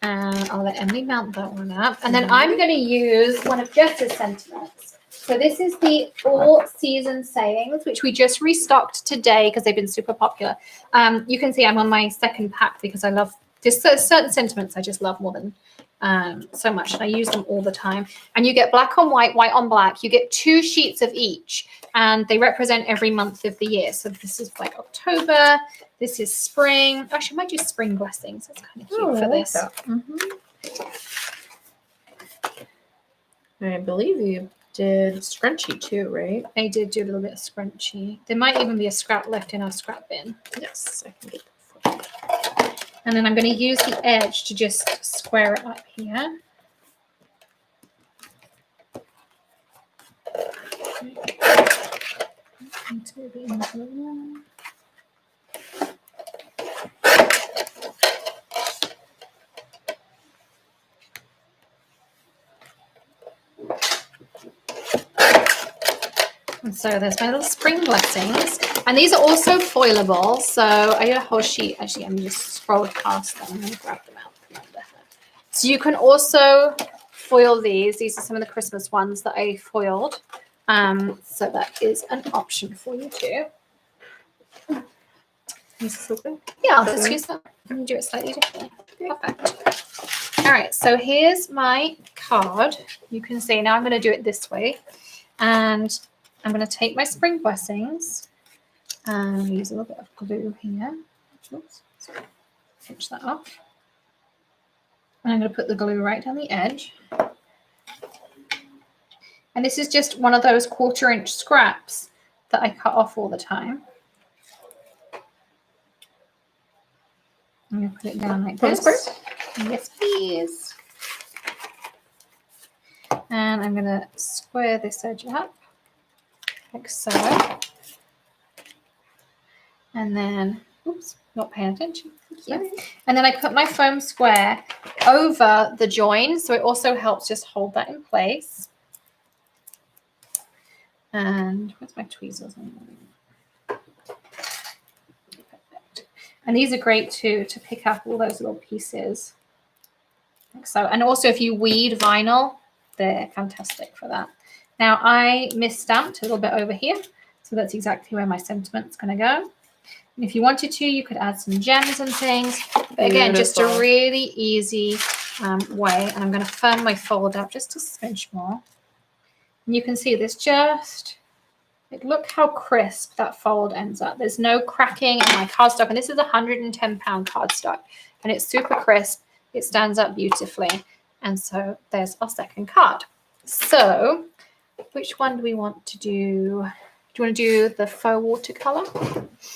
And I'll let Emily mount that one up. And then I'm going to use one of Jess's sentiments. So this is the All Season Sayings, which we just restocked today because they've been super popular. You can see I'm on my second pack because I love just certain sentiments I just love more than so much. And I use them all the time. And you get black on white, white on black. You get 2 sheets of each. And they represent every month of the year. So this is like October. This is spring. Actually, I might do spring blessings. That's kind of cute for this. I believe you did scrunchy too, right? I did do a little bit of scrunchy. There might even be a scrap left in our scrap bin. Yes, I can get that. And then I'm going to use the edge to just square it up here. And so there's my little spring blessings. And these are also foilable. So I did a whole sheet. Actually, I'm just scrolled past them. I'm going to grab them out from under her. So you can also foil these. These are some of the Christmas ones that I foiled. So that is an option for you too. Yeah, I'll just use that. I'm going to do it slightly differently. Perfect. All right, so here's my card. You can see now I'm going to do it this way. And I'm going to take my spring blessings and use a little bit of glue here. Oops. Pinch that off. And I'm going to put the glue right down the edge. And this is just one of those 1/4 inch scraps that I cut off all the time. I'm going to put it down like this. Yes, please. And I'm going to square this edge up like so. And then, oops, not paying attention. Yeah. And then I put my foam square over the join, so it also helps just hold that in place. And where's my tweezers? Perfect. And these are great too to pick up all those little pieces. Like so. And also if you weed vinyl, they're fantastic for that. Now I misstamped a little bit over here. So that's exactly where my sentiment's going to go. And if you wanted to, you could add some gems and things. But again, just a really easy way. And I'm going to firm my fold up just a smidge more. And you can see there's just, like, look how crisp that fold ends up. There's no cracking in my cardstock. And this is 110-pound cardstock. And it's super crisp. It stands up beautifully. And so there's our second card. So which one do we want to do? Do you want to do the faux watercolor?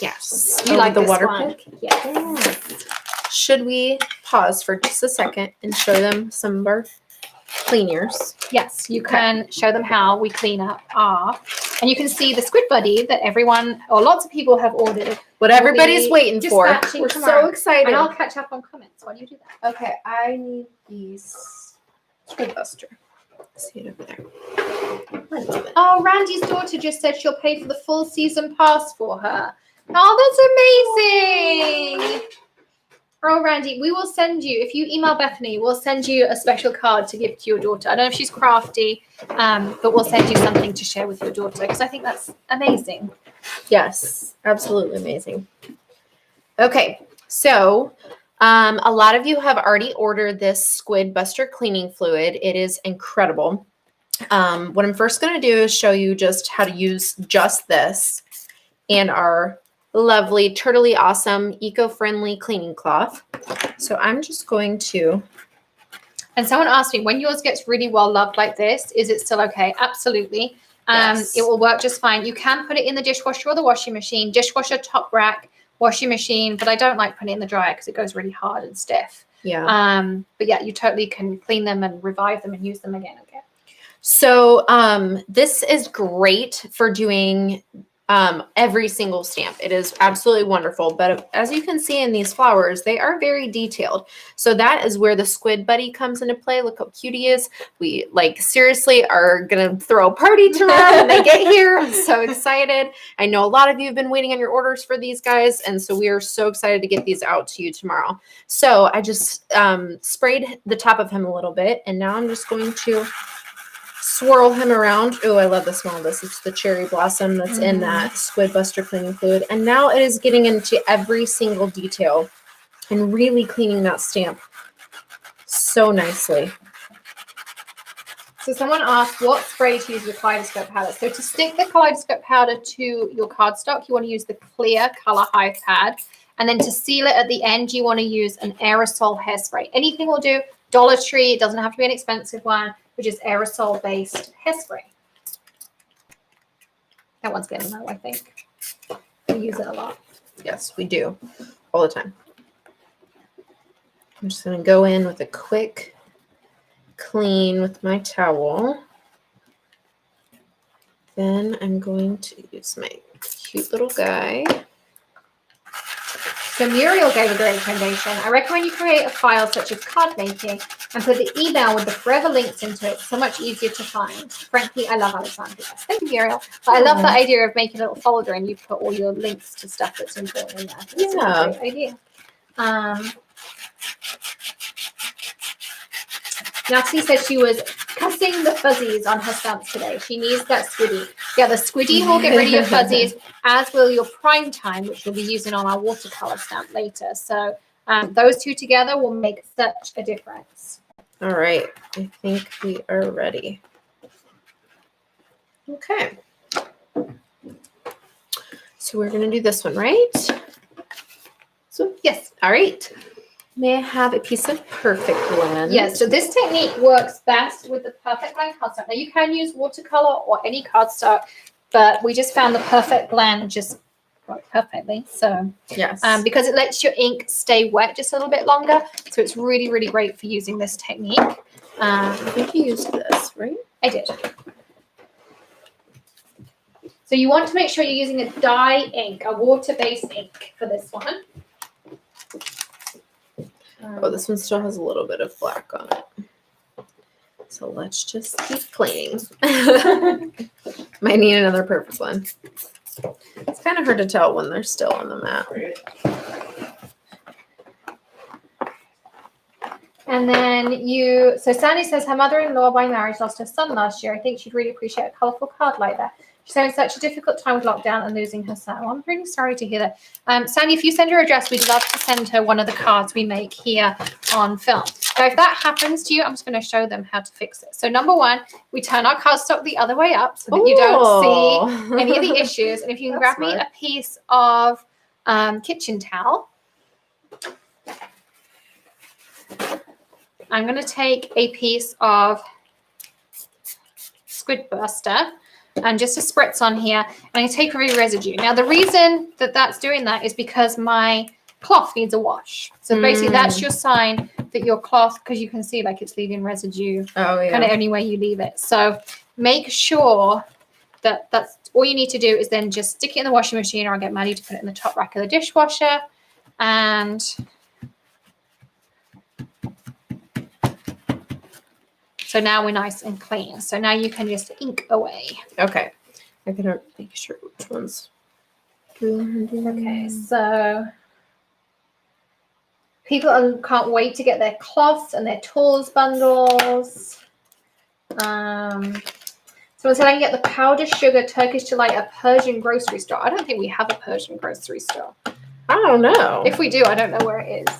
Yes. You like the this water one? pick? Yes. Should we pause for just a second and show them some of our clean yours. Yes, you can show them how we clean up our, and you can see the Squid Buddy that everyone or lots of people have ordered. What will everybody's be waiting for. dispatching We're tomorrow. so excited. And I'll catch up on comments while you do that. Okay, I need these Squid Buster. See it over there. I love it. Oh, Randy's daughter just said she'll pay for the full season pass for her. Oh, that's amazing. Oh, Randy, we will send you, if you email Bethany, we'll send you a special card to give to your daughter. I don't know if she's crafty, but we'll send you something to share with your daughter because I think that's amazing. Yes, absolutely amazing. Okay, so a lot of you have already ordered this Squid Buster cleaning fluid. It is incredible. What I'm first going to do is show you just how to use just this and our lovely, turtly, awesome, eco-friendly cleaning cloth. So I'm just going to... And someone asked me, when yours gets really well loved like this, is it still okay? Absolutely. Yes. It will work just fine. You can put it in the dishwasher or the washing machine, dishwasher, top rack, washing machine, but I don't like putting it in the dryer because it goes really hard and stiff. Yeah. But yeah, you totally can clean them and revive them and use them again. Okay. So this is great for doing every single stamp. It is absolutely wonderful. But as you can see in these flowers, they are very detailed. So that is where the Squid Buddy comes into play. Look how cute he is. We seriously are going to throw a party tomorrow when they get here. I'm so excited. I know a lot of you have been waiting on your orders for these guys. And so we are so excited to get these out to you tomorrow. So I just sprayed the top of him a little bit. And now I'm just going to swirl him around. Oh, I love the smell of this. It's the cherry blossom that's in that Squid Buster cleaning fluid. And now it is getting into every single detail and really cleaning that stamp so nicely. So someone asked what spray to use with kaleidoscope powder. So to stick the kaleidoscope powder to your cardstock, you want to use the clear Color Hive pad. And then to seal it at the end, you want to use an aerosol hairspray. Anything will do. Dollar Tree, it doesn't have to be an expensive one, which is aerosol-based hairspray. That one's getting low, I think. We use it a lot. Yes, we do. All the time. I'm just going to go in with a quick clean with my towel. Then I'm going to use my cute little guy. So Muriel gave a great recommendation. I recommend you create a file such as card making and put the email with the forever links into it. So much easier to find. Frankly, I love Alexandria. Thank you, Muriel. But I love the idea of making a little folder and you put all your links to stuff that's important in there. That's a great idea. Natalie said she was cussing the fuzzies on her stamps today. She needs that squiddy. Yeah, the squiddy will get rid of your fuzzies, as will your prime time, which we'll be using on our watercolor stamp later. So those two together will make such a difference. All right, I think we are ready. Okay. So we're going to do this one, right? So yes. All right. May I have a piece of Perfect Blend? Yes, so this technique works best with the Perfect Blend cardstock. Now you can use watercolor or any cardstock, but we just found the Perfect Blend just worked perfectly. So yes, because it lets your ink stay wet just a little bit longer, so it's really, really great for using this technique. I think you used this, right? I did. So you want to make sure you're using a dye ink, a water-based ink for this one. Oh, this one still has a little bit of black on it. So let's just keep cleaning. Might need another Perfect Blend. It's kind of hard to tell when they're still on the mat. And then so Sandy says her mother-in-law by marriage lost her son last year. I think she'd really appreciate a colorful card like that. She's having such a difficult time with lockdown and losing her son. Well, I'm really sorry to hear that. Sandy, if you send her address, we'd love to send her one of the cards we make here on film. So if that happens to you, I'm just going to show them how to fix it. So number one, we turn our cardstock the other way up so that you don't see any of the issues. And if you can grab me a piece of kitchen towel. I'm going to take a piece of Squid Buster and just a spritz on here. And I'm going to take away residue. Now, the reason that that's doing that is because my cloth needs a wash. So basically, that's your sign that your cloth, because you can see like it's leaving residue Oh yeah. kind of anywhere you leave it. So make sure that that's all you need to do is then just stick it in the washing machine, or I'll get Maddie to put it in the top rack of the dishwasher. And so now we're nice and clean. So now you can just ink away. Okay. I'm gonna make sure which ones. Okay, so people can't wait to get their cloths and their tools bundles. Someone said I can get the powder sugar Turkish delight at Persian grocery store. I don't think we have a Persian grocery store. I don't know. If we do, I don't know where it is.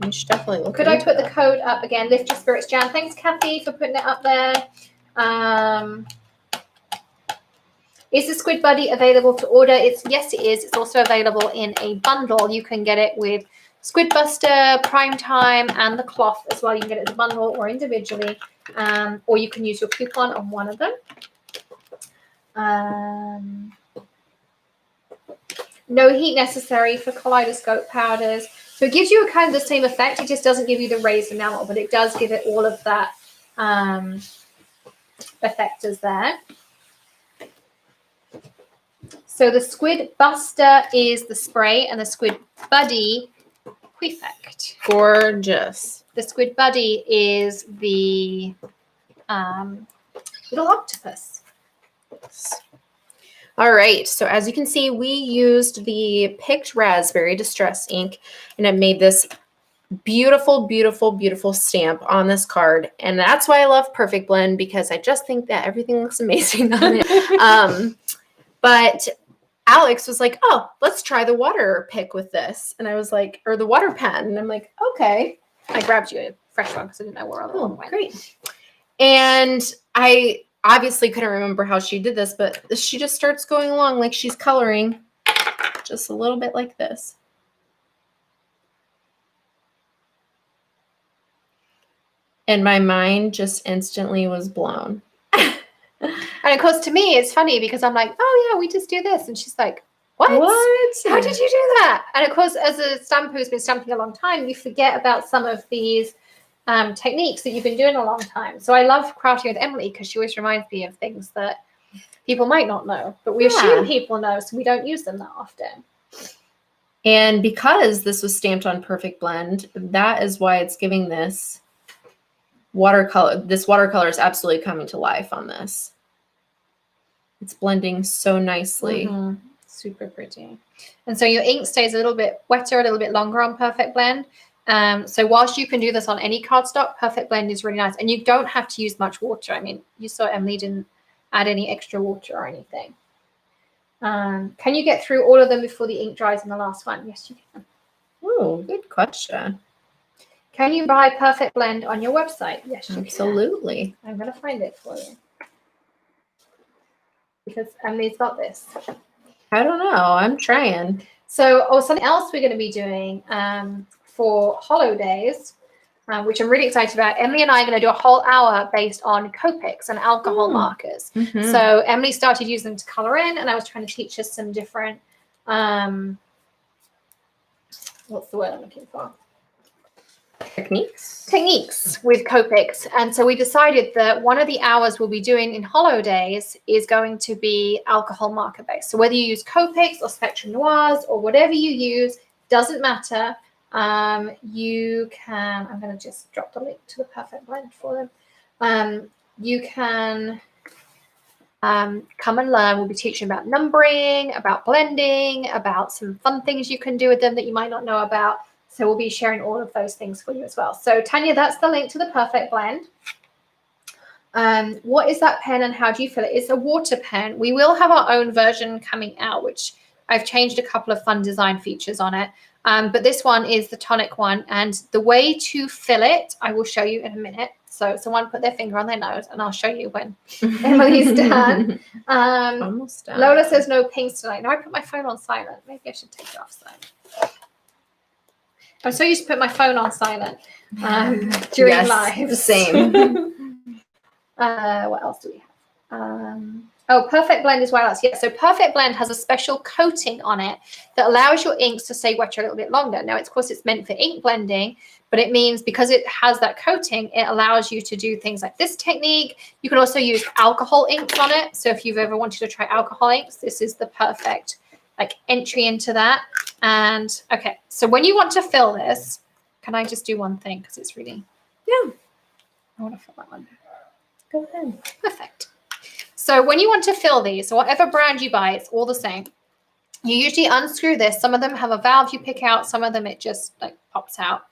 You should definitely look. Could I put the code up again? Lift Your Spirits Jan. Thanks, Kathy, for putting it up there. Is the Squid Buddy available to order? Yes, it is. It's also available in a bundle. You can get it with Squid Buster, Prime Time, and the cloth as well. You can get it as a bundle or individually, or you can use your coupon on one of them. No heat necessary for kaleidoscope powders. So it gives you a kind of the same effect. It just doesn't give you the raised enamel, but it does give it all of that effect as there. So the Squid Buster is the spray, and the Squid Buddy effect. Gorgeous. The Squid Buddy is the little octopus. All right, so as you can see, we used the Picked Raspberry Distress ink, and it made this beautiful, beautiful, beautiful stamp on this card. And that's why I love Perfect Blend, because I just think that everything looks amazing on it. But Alex was like, oh, let's try the water pick with this. And I was like, or the water pen. And I'm like, okay. I grabbed you a fresh one because I didn't know where other one went. Great. And I obviously couldn't remember how she did this, but she just starts going along like she's coloring, just a little bit like this. And my mind just instantly was blown. And of course, to me, it's funny because I'm like, oh yeah, we just do this. And she's like, what? How did you do that? And of course, as a stamper who's been stamping a long time, you forget about some of these techniques that you've been doing a long time. So I love crafting with Emily because she always reminds me of things that people might not know, but we assume people know, so we don't use them that often. And because this was stamped on Perfect Blend, that is why it's giving this watercolor. This watercolor is absolutely coming to life on this. It's blending so nicely. Mm-hmm. Super pretty. And so your ink stays a little bit wetter, a little bit longer on Perfect Blend. So whilst you can do this on any cardstock, Perfect Blend is really nice. And you don't have to use much water. I mean, you saw Emily didn't add any extra water or anything. Can you get through all of them before the ink dries in the last one? Yes, you can. Oh, good question. Can you buy Perfect Blend on your website? Yes, you Absolutely. can. I'm going to find it for you. Because Emily's got this. I don't know. I'm trying. So, something else we're going to be doing for holidays, which I'm really excited about. Emily and I are going to do a whole hour based on Copics and alcohol markers. Mm-hmm. So Emily started using them to color in, and I was trying to teach us some different, what's the word I'm looking for? Techniques with Copics. And so we decided that one of the hours we'll be doing in holidays is going to be alcohol marker based. So whether you use Copics or Spectrum Noirs or whatever you use, doesn't matter. You can, I'm going to just drop the link to the Perfect Blend for them. You can come and learn. We'll be teaching about numbering, about blending, about some fun things you can do with them that you might not know about. So we'll be sharing all of those things for you as well. So Tanya, that's the link to the Perfect Blend. What is that pen and how do you fill it? It's a water pen. We will have our own version coming out, which I've changed a couple of fun design features on it. But this one is the tonic one. And the way to fill it, I will show you in a minute. So someone put their finger on their nose and I'll show you when Emily's done. Almost done. Lola says no pings tonight. No, I put my phone on silent. Maybe I should take it off silent. I'm so used to put my phone on silent during live. Same. What else do we have? Oh, Perfect Blend is why else. Yeah, so Perfect Blend has a special coating on it that allows your inks to stay wetter a little bit longer. Now, of course, it's meant for ink blending, but it means because it has that coating, it allows you to do things like this technique. You can also use alcohol inks on it. So if you've ever wanted to try alcohol inks, this is the perfect like entry into that. And okay, so when you want to fill this, can I just do one thing because it's really, Yeah. I want to fill that one. Go ahead. Perfect. So when you want to fill these, so whatever brand you buy, it's all the same. You usually unscrew this. Some of them have a valve you pick out. Some of them it just like pops out.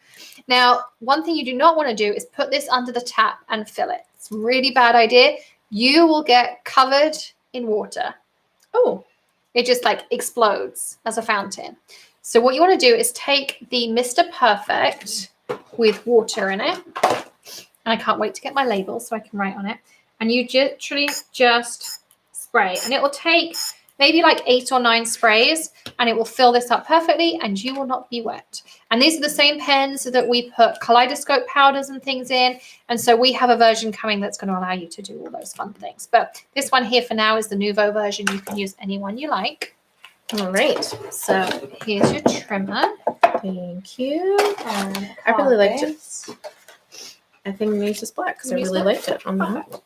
Now, one thing you do not want to do is put this under the tap and fill it. It's a really bad idea. You will get covered in water. Oh, it just like explodes as a fountain. So what you want to do is take the Mr. Perfect with water in it. And I can't wait to get my label so I can write on it. And you literally just spray. And it will take maybe like 8 or 9 sprays and it will fill this up perfectly and you will not be wet. And these are the same pens that we put kaleidoscope powders and things in. And so we have a version coming that's going to allow you to do all those fun things. But this one here for now is the Nouveau version. You can use any one you like. All right. So here's your trimmer. Thank you. I really liked it. I think I'm going to use this black because I really liked it on that.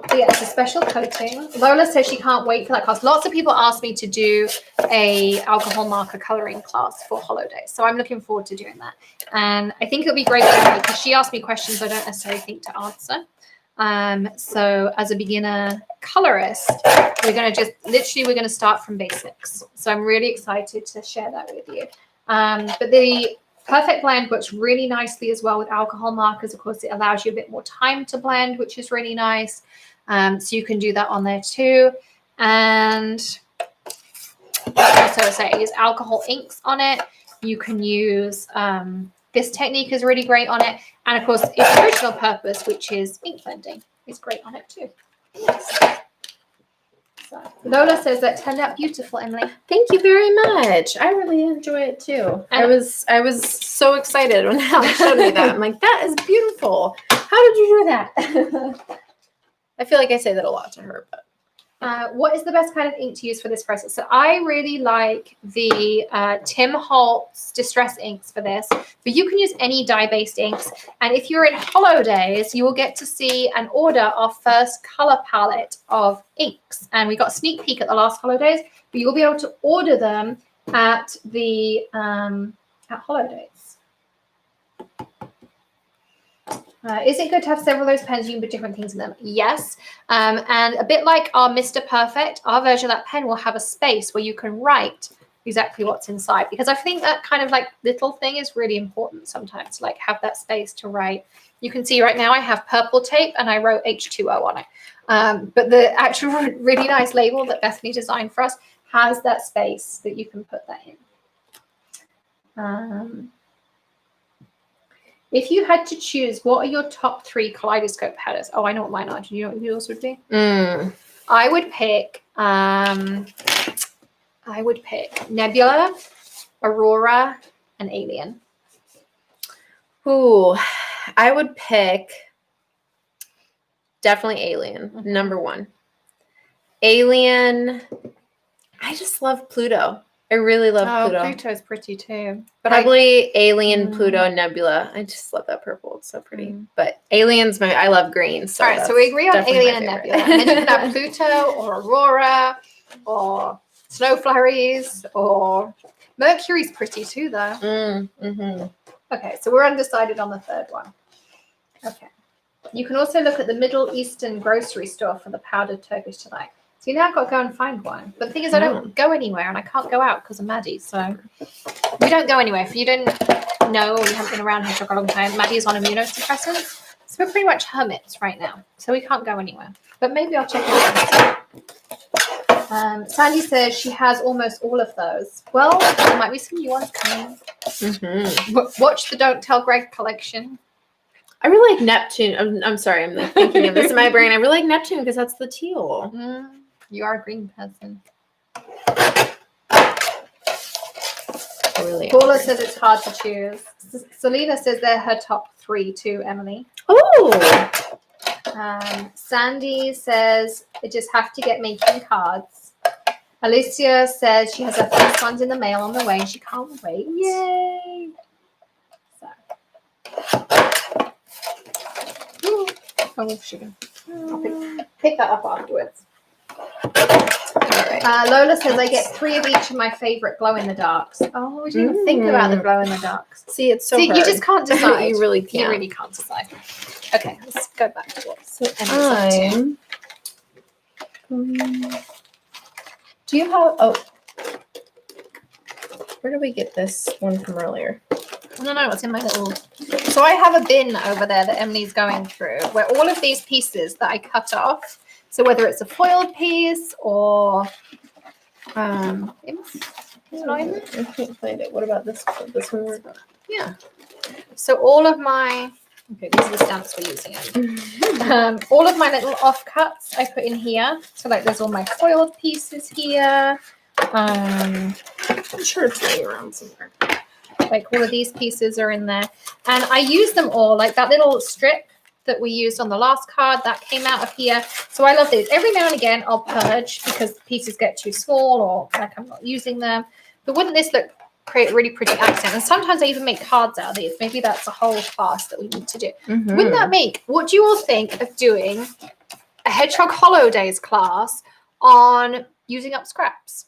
So yeah, it's a special coating. Lola says she can't wait for that class. Lots of people ask me to do a alcohol marker coloring class for holidays. So I'm looking forward to doing that. And I think it'll be great for me because she asked me questions I don't necessarily think to answer. So as a beginner colorist, we're going to start from basics. So I'm really excited to share that with you. But the Perfect Blend works really nicely as well with alcohol markers. Of course, it allows you a bit more time to blend, which is really nice. So you can do that on there too. And also say use alcohol inks on it. You can use this technique is really great on it. And of course, its original purpose, which is ink blending, is great on it too. Yes. So, Lola says that turned out beautiful, Emily. Thank you very much. I really enjoy it too. I was so excited when Alex showed me that. I'm like, that is beautiful. How did you do that? I feel like I say that a lot to her, but what is the best kind of ink to use for this process? So I really like the Tim Holtz Distress inks for this, but you can use any dye-based inks. And if you're in holidays, you will get to see and order our first color palette of inks. And we got a sneak peek at the last holidays, but you'll be able to order them at the at holidays. Is it good to have several of those pens? You can put different things in them. Yes. And a bit like our Mr. Perfect, our version of that pen will have a space where you can write exactly what's inside. Because I think that kind of like little thing is really important sometimes, like have that space to write. You can see right now I have purple tape and I wrote H2O on it. But the actual really nice label that Bethany designed for us has that space that you can put that in. If you had to choose, what are your top 3 kaleidoscope powders? Oh, I know what mine are. Do you know what yours would be? I would pick Nebula, Aurora, and Alien. Ooh, I would pick definitely Alien, number 1. Alien, I just love Pluto. I really love Pluto. Pluto is pretty too. But probably Alien, Pluto, Nebula. I just love that purple. It's so pretty. But Alien's I love green. So all right, so we agree on Alien and Nebula. And then you can have Pluto or Aurora or Snow Flurries or Mercury's pretty too, though. Okay, so we're undecided on the third one. Okay. You can also look at the Middle Eastern grocery store for the powdered Turkish delight. So you now got to go and find one. But the thing is, I don't go anywhere and I can't go out because of Maddie. So we don't go anywhere. If you didn't know or you haven't been around here for a long time, Maddie is on immunosuppressants. So we're pretty much hermits right now. So we can't go anywhere. But maybe I'll check it out. Sandy says she has almost all of those. Well, there might be some new ones coming. Watch the Don't Tell Greg collection. I really like Neptune. I'm sorry, I'm like thinking of this in my brain. I really like Neptune because that's the teal. You are a green person. Really Paula says it's hard to choose. Selena says they're her top 3 too, Emily. Oh, Sandy says, I just have to get making cards. Alicia says she has her first ones in the mail on the way and she can't wait. Yay! So. Oh, sugar. I'll pick that up afterwards. Okay. Lola says I get 3 of each of my favorite glow-in-the-darks. Oh, I didn't even think about the glow-in-the-darks. See, it's so See, hard. you just can't decide. You really can't. You really can't decide. Okay, let's go back to what. So do you have? Oh, where did we get this one from earlier? I don't know. It's in my little. So I have a bin over there that Emily's going through, where all of these pieces that I cut off. So whether it's a foiled piece or is it not in there? I can't find it. What about this? This one? Yeah. So all of my these are the stamps we're using. All of my little offcuts I put in here. So like there's all my foiled pieces here. I'm sure it's laying around somewhere. Like all of these pieces are in there. And I use them all, like that little strip that we used on the last card that came out of here. So I love these. Every now and again I'll purge because the pieces get too small or like I'm not using them. But wouldn't this create a really pretty accent? And sometimes I even make cards out of these. Maybe that's a whole class that we need to do. Mm-hmm. Wouldn't that make, what do you all think of doing a Hedgehog Holidays class on using up scraps?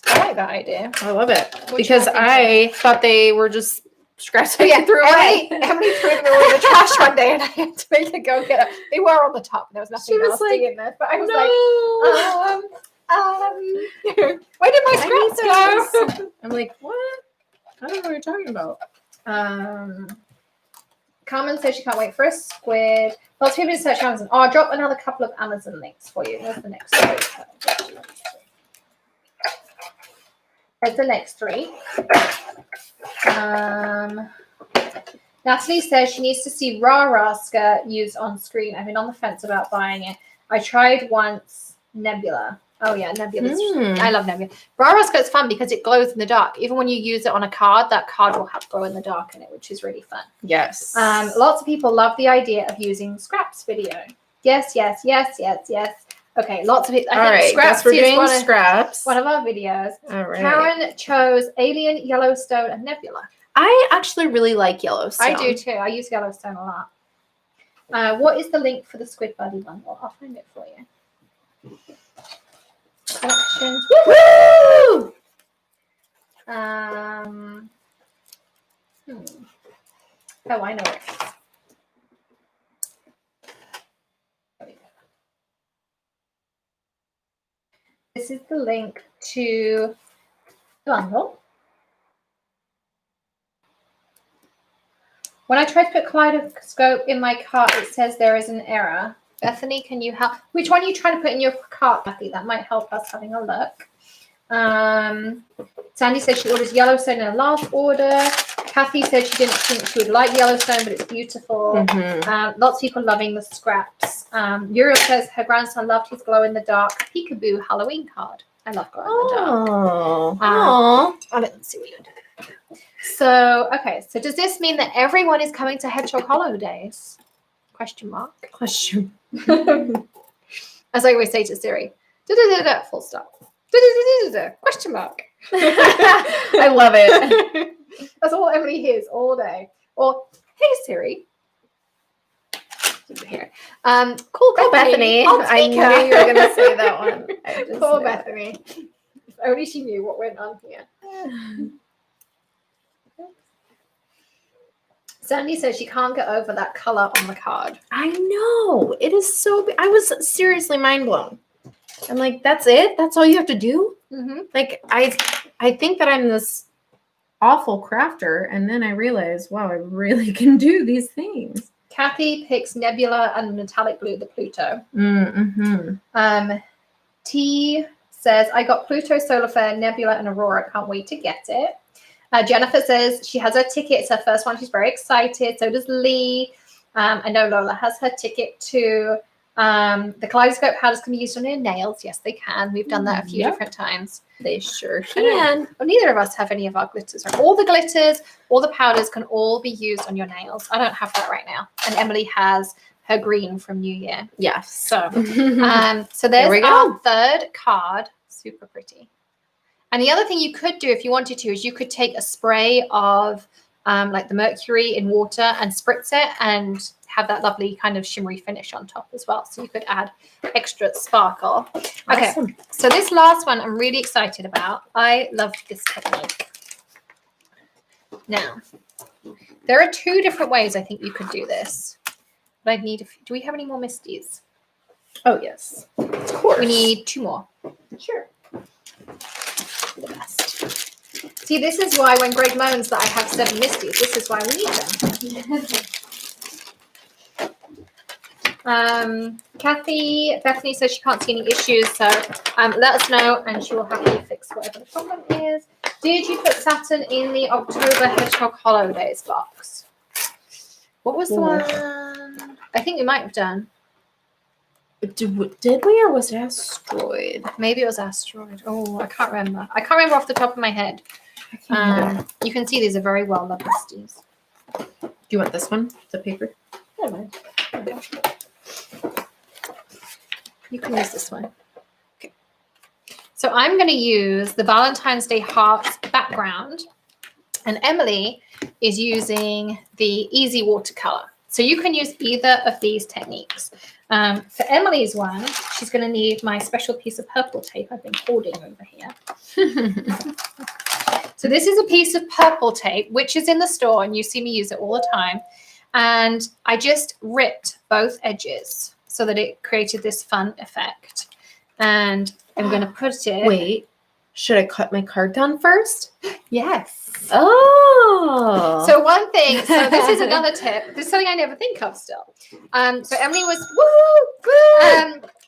I like that idea. I love it. What Because I thought they were just scraps I threw away. Emily threw them away in the trash one day and I had to make her go get them. They were on the top. There was nothing nasty in there. But I was where did my scraps go? I'm like, what? I don't know what you're talking about. Carmen says she can't wait for a squid. Lots of people to search Amazon. Oh, I'll drop another couple of Amazon links for you. There's the next three. There's the next three. Natalie says she needs to see Rara skirt used on screen. I've been on the fence about buying it. I tried once Nebula. Oh yeah, Nebula. I love Nebula. Rara skirt's fun because it glows in the dark. Even when you use it on a card, that card will have glow in the dark in it, which is really fun. Yes. Lots of people love the idea of using scraps video. Yes. Okay, lots of people. I think scraps we're doing is scraps. one of our videos. All right. Karen chose Alien, Yellowstone, and Nebula. I actually really like Yellowstone. I do too. I use Yellowstone a lot. What is the link for the Squid Buddy bundle? I'll find it for you. Collections. Woo! Oh, I know it. This is the link to the bundle. When I try to put kaleidoscope in my cart, it says there is an error. Bethany, can you help? Which one are you trying to put in your cart, Bethany? That might help us having a look. Sandy said she orders Yellowstone in her last order. Kathy said she didn't think she would like Yellowstone, but it's beautiful. Mm-hmm. Lots of people loving the scraps. Uriel says her grandson loved his glow-in-the-dark peekaboo Halloween card. I love glow-in-the-dark. Let's see what you're doing. So, okay. So does this mean that everyone is coming to Hedgehog Holidays? Question mark. Question. As I always say to Siri, full stop. Question mark. I love it. That's all Emily hears all day. Or, hey Siri. Here. Cool Bethany. I knew you were going to say that one. Poor Bethany. If only she knew what went on here. Sandy says she can't get over that color on the card. I know. It is so big. I was seriously mind blown. I'm like, that's it? That's all you have to do? Mm-hmm. Like, I think that I'm this awful crafter, and then I realize, wow, I really can do these things. Kathy picks Nebula and metallic blue, the Pluto. Mm-hmm. T says, I got Pluto, Solar Flare, Nebula, and Aurora. Can't wait to get it. Jennifer says she has her ticket. It's her first one. She's very excited. So does Lee. I know Lola has her ticket too. The kaleidoscope powders can be used on your nails. Yes, they can. We've done that a few Yep. different times. They sure I know. can. Well, neither of us have any of our glitters. Right? All the glitters, all the powders can all be used on your nails. I don't have that right now. And Emily has her green from New Year. Yes. So, There so there's we our go. third card. Super pretty. And the other thing you could do if you wanted to is you could take a spray of like the mercury in water and spritz it and have that lovely kind of shimmery finish on top as well. So you could add extra sparkle. Okay, Awesome. so this last one I'm really excited about. I loved this technique. Now, there are 2 different ways I think you could do this. But I'd need do we have any more Misties? Oh, yes. Of course. We need 2 more. Sure. The best. See, this is why when Greg moans that I have 7 Misties, this is why we need them. Bethany says she can't see any issues, so let us know and she will happily fix whatever the problem is. Did you put Saturn in the October Hedgehog Holidays box? What was the one? I think we might have done. Did we, or was it Asteroid? Maybe it was Asteroid. Oh, I can't remember. I can't remember off the top of my head. You can see these are very well loved Misties. Do you want this one? The paper? Never mind. Okay. You can use this one. Okay. So I'm going to use the Valentine's Day Hearts background, and Emily is using the Easy Watercolor. So you can use either of these techniques. For Emily's one, she's going to need my special piece of purple tape I've been holding over here. So this is a piece of purple tape, which is in the store, and you see me use it all the time. And I just ripped both edges so that it created this fun effect. And I'm going to put it... Wait, should I cut my card down first? Yes. Oh. So one thing, so this is another tip. This is something I never think of still. So Emily was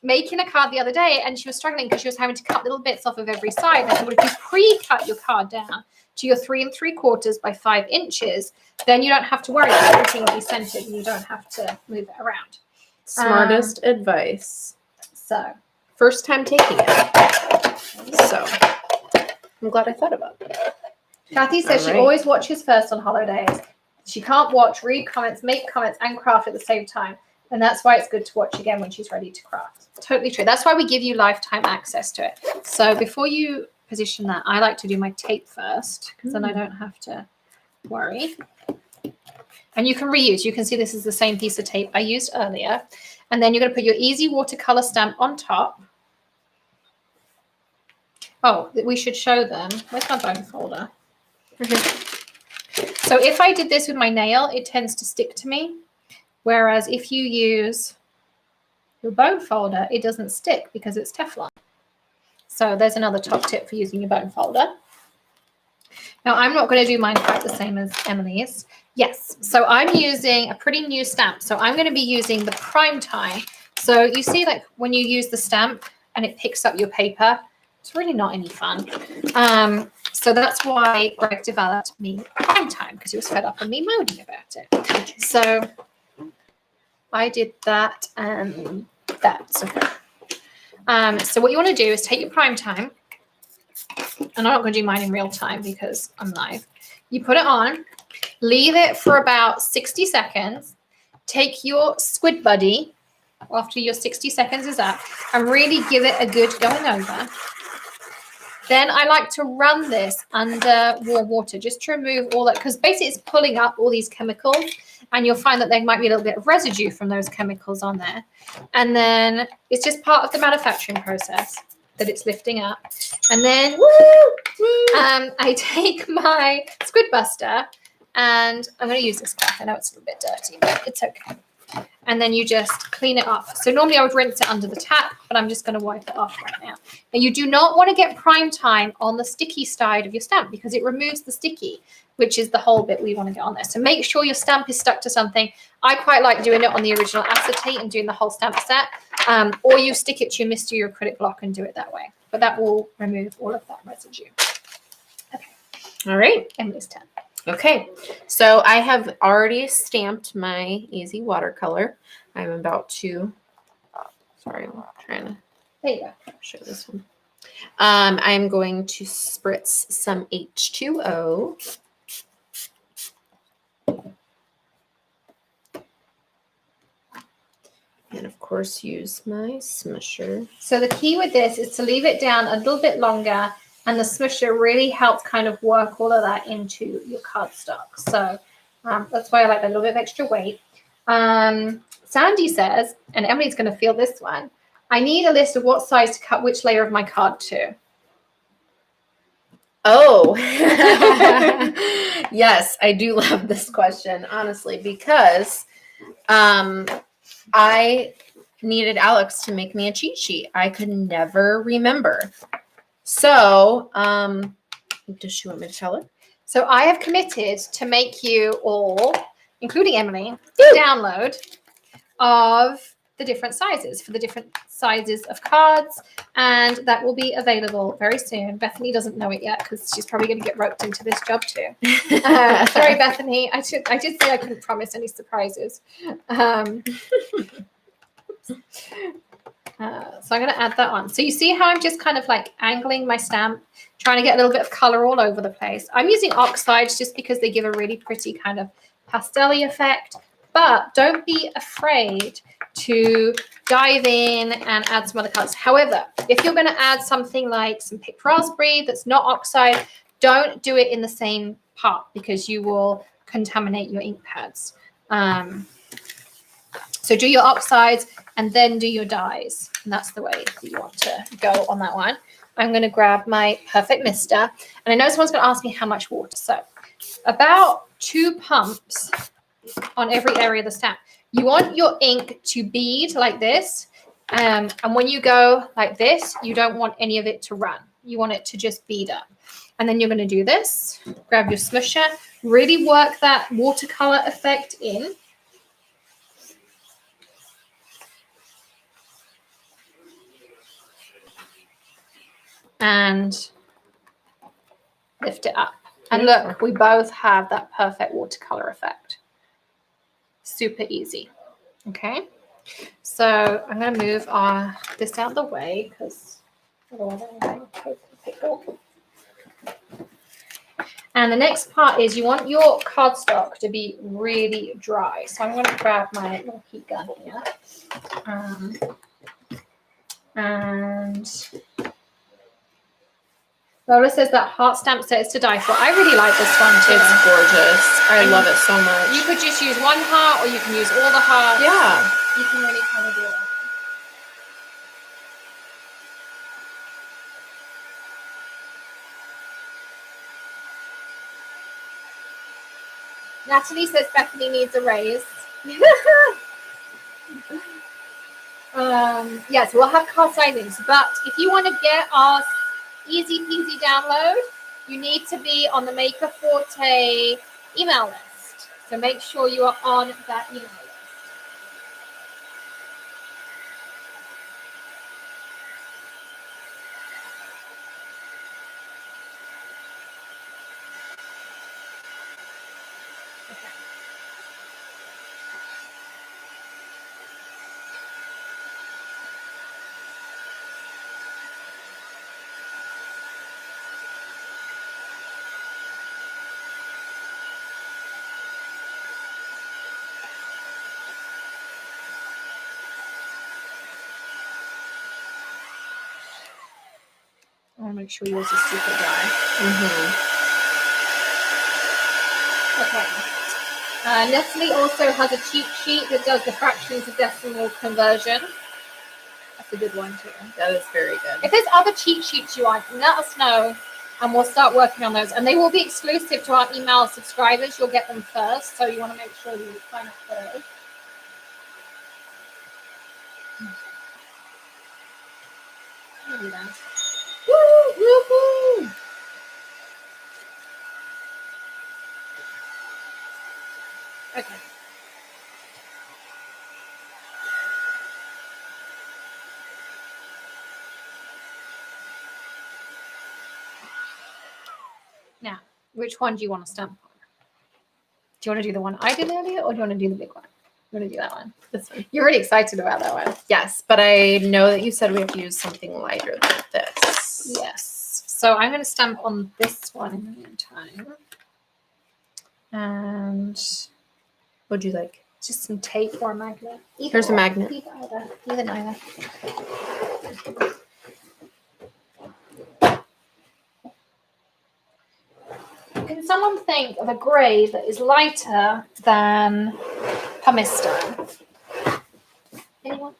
making a card the other day, and she was struggling because she was having to cut little bits off of every side. And I said, well, if you pre-cut your card down to your 3 3/4 by 5 inches, then you don't have to worry about everything will be centered and you don't have to move it around. Smartest advice. So First time taking it. So I'm glad I thought about it. Kathy says she always watches first on holidays. She can't watch, read comments, make comments, and craft at the same time. And that's why it's good to watch again when she's ready to craft. Totally true. That's why we give you lifetime access to it. So before you position that, I like to do my tape first because then I don't have to worry. And you can reuse. You can see this is the same piece of tape I used earlier. And then you're going to put your Easy Watercolor stamp on top. Oh, we should show them. Where's my bone folder? So if I did this with my nail, it tends to stick to me. Whereas if you use your bone folder, it doesn't stick because it's Teflon. So there's another top tip for using your bone folder. Now I'm not going to do mine quite the same as Emily's. Yes, so I'm using a pretty new stamp. So I'm going to be using the Prime Time. So you see like when you use the stamp and it picks up your paper, it's really not any fun. So that's why Greg developed me Prime Time, because he was fed up of me moaning about it. So I did that and that. So what you want to do is take your Prime Time, and I'm not going to do mine in real time because I'm live. You put it on, leave it for about 60 seconds, take your Squid Buddy after your 60 seconds is up, and really give it a good going over. Then I like to run this under warm water just to remove all that, because basically it's pulling up all these chemicals, and you'll find that there might be a little bit of residue from those chemicals on there. And then it's just part of the manufacturing process that it's lifting up. And then I take my Squid Buster, and I'm going to use this cloth. I know it's a little bit dirty, but it's okay. And then you just clean it off. So normally I would rinse it under the tap, but I'm just going to wipe it off right now. And you do not want to get Prime Time on the sticky side of your stamp because it removes the sticky, which is the whole bit we want to get on there. So make sure your stamp is stuck to something. I quite like doing it on the original acetate and doing the whole stamp set. Or you stick it to your Misty or acrylic block and do it that way. But that will remove all of that residue. Okay. All right. Emily's turn. Okay, so I have already stamped my Easy Watercolor. I'm about to Sorry, I'm trying to There you go. show this one. I'm going to spritz some H2O. And of course, use my smusher. So the key with this is to leave it down a little bit longer, and the smusher really helps kind of work all of that into your cardstock. So that's why I like a little bit of extra weight. Sandy says, and Emily's going to feel this one, I need a list of what size to cut which layer of my card to. Oh, yes, I do love this question, honestly, because I needed Alex to make me a cheat sheet. I could never remember. So, does she want me to tell her? So I have committed to make you all, including Emily, download of the different sizes for the different sizes of cards, and that will be available very soon. Bethany doesn't know it yet because she's probably going to get roped into this job too. Sorry, Bethany. I did say I couldn't promise any surprises. So I'm going to add that on. So you see how I'm just kind of like angling my stamp, trying to get a little bit of color all over the place. I'm using oxides just because they give a really pretty kind of pastel-y effect, but don't be afraid to dive in and add some other colors. However, if you're going to add something like some picked raspberry that's not oxide, don't do it in the same part because you will contaminate your ink pads. So do your oxides and then do your dyes. And that's the way that you want to go on that one. I'm going to grab my Perfect Mister. And I know someone's going to ask me how much water. So about 2 pumps on every area of the stamp. You want your ink to bead like this. And when you go like this, you don't want any of it to run. You want it to just bead up. And then you're going to do this. Grab your smusher. Really work that watercolor effect in. And lift it up. And look, we both have that perfect watercolor effect. Super easy. Okay. So I'm going to move this out of the way because otherwise I'm going to pickle. And the next part is you want your cardstock to be really dry. So I'm going to grab my little heat gun here. And Lola says that heart stamp set is to die for. I really like this one too. It's gorgeous. I love it so much. You could just use one heart or you can use all the hearts. Yeah. You can really kind of do it. Natalie says Bethany needs a raise. Yes, we'll have card signings, but if you want to get our easy peasy download, you need to be on the Maker Forte email list. So make sure you are on that email list. I want to make sure yours is super dry. Okay. Nestle also has a cheat sheet that does the fractions of decimal conversion. That's a good one too. That is very good. If there's other cheat sheets you want, let us know and we'll start working on those. And they will be exclusive to our email subscribers. You'll get them first. So you want to make sure you sign up for those. Woo! Okay. Now, which one do you want to stamp on? Do you want to do the one I did earlier or do you want to do the big one? I'm gonna do that one. This one. You're really excited about that one. Yes, but I know that you said we have to use something lighter than this. Yes. So I'm gonna stamp on this one in the meantime. And What'd you like? just some tape or a magnet. Here's a magnet. Either neither. Can someone think of a grey that is lighter than pumice stone? Anyone?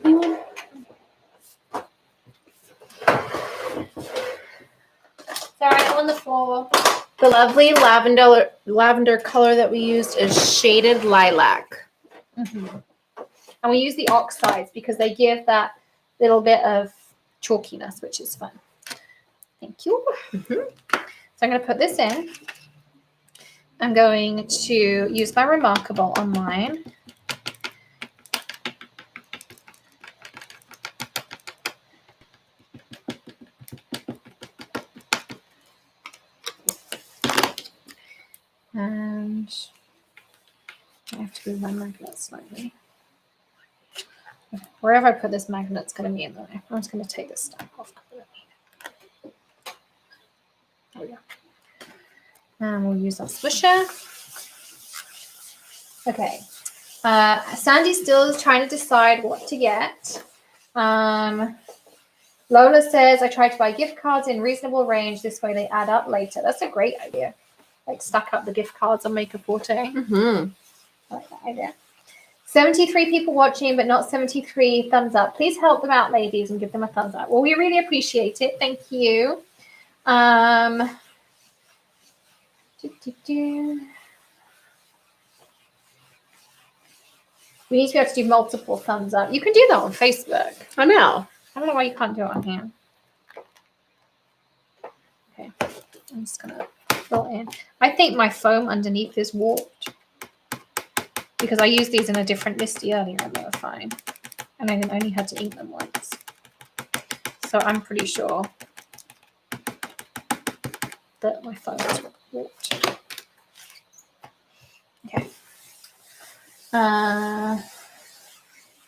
Anyone? Sorry, I'm on the floor. The lovely lavender color that we used is shaded lilac. Mm-hmm. And we use the oxides because they give that little bit of chalkiness, which is fun. Thank you. Mm-hmm. So I'm going to put this in. I'm going to use my Remarkable on mine. And I have to move my magnet slightly. Wherever I put this magnet, it's going to be in the way. I'm just going to take this stamp off. There we go. And we'll use our swisher. Okay. Sandy's still trying to decide what to get. Lola says, I try to buy gift cards in reasonable range. This way they add up later. That's a great idea. Like stack up the gift cards on Make a Forte. Mm-hmm. I like that idea. 73 people watching, but not 73 thumbs up. Please help them out, ladies, and give them a thumbs up. Well, we really appreciate it. Thank you. We need to be able to do multiple thumbs up. You can do that on Facebook. I know. I don't know why you can't do it on here. Okay, I'm just gonna fill in. I think my foam underneath is warped because I used these in a different listy earlier and they were fine. And I only had to ink them once. So I'm pretty sure that my foam is warped. Okay.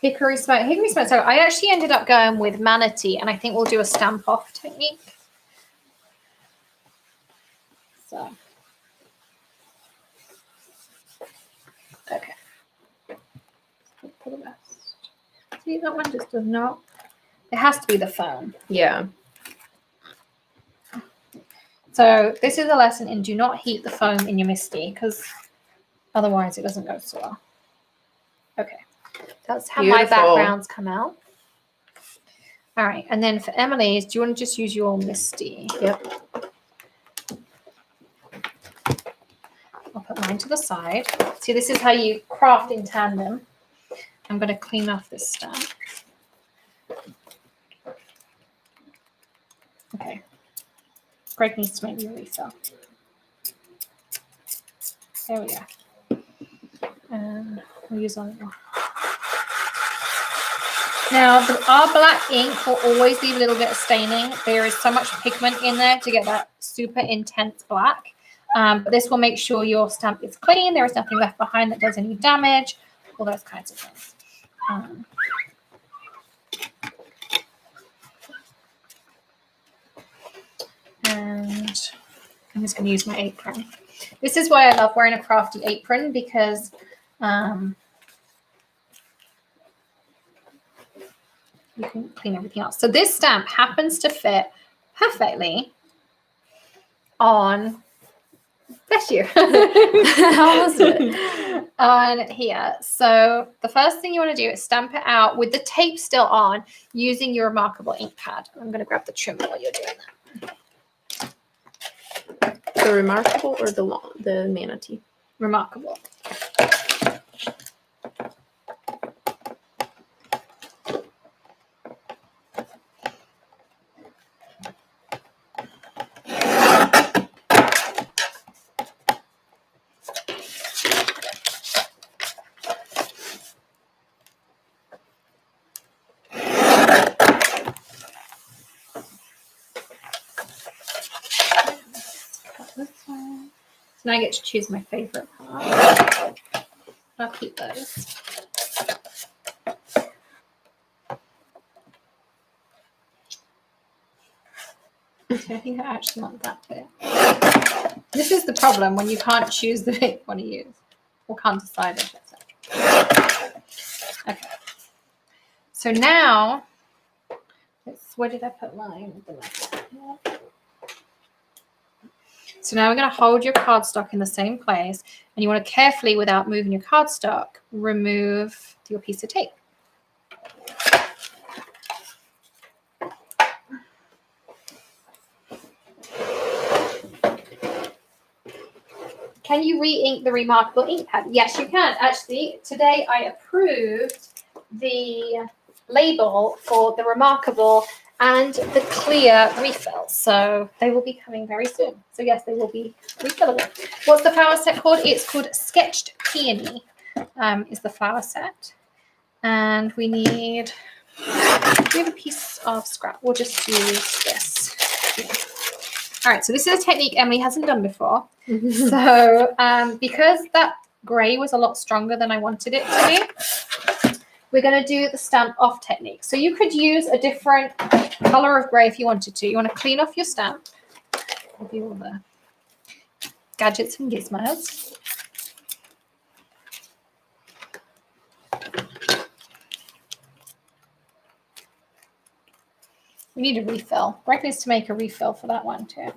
Hickory smoke. Hickory smoke. So I actually ended up going with manatee, and I think we'll do a stamp off technique. So, okay. For the best. See, that one just does not. It has to be the foam. Yeah. So this is a lesson in do not heat the foam in your Misty because otherwise it doesn't go so well. Okay. That's how my backgrounds come out. All right. And then for Emily's, do you want to just use your Misty? Yep. I'll put mine to the side. See, this is how you craft in tandem. I'm going to clean off this stamp. Okay. Greg needs to make me a refill. There we go. And we'll use on more. Now, our black ink will always leave a little bit of staining. There is so much pigment in there to get that super intense black. But this will make sure your stamp is clean. There is nothing left behind that does any damage. All those kinds of things. And I'm just going to use my apron. This is why I love wearing a crafty apron because you can clean everything else. So this stamp happens to fit perfectly on, bless you, How was it? on here. So the first thing you want to do is stamp it out with the tape still on using your Remarkable ink pad. I'm going to grab the trimmer while you're doing that. The Remarkable or the manatee? Remarkable. This one. So now I get to choose my favorite part. I'll keep those. I think I actually want that bit. This is the problem when you can't choose the bit you want to use, or can't decide it, etc. Okay. So now, where did I put mine? So now we're going to hold your cardstock in the same place, and you want to carefully, without moving your cardstock, remove your piece of tape. Can you re-ink the remarkable ink pad? Yes, you can. Actually, today I approved the label for the remarkable and the clear refill. So they will be coming very soon. So yes, they will be refillable. What's the flower set called? It's called Sketched Peony is the flower set. And we need, we have a piece of scrap. We'll just use this. All right, so this is a technique Emily hasn't done before. So because that grey was a lot stronger than I wanted it to be, we're going to do the stamp off technique. So you could use a different color of grey if you wanted to. You want to clean off your stamp. Give you all the gadgets and gizmos. We need a refill. Greg needs to make a refill for that one too.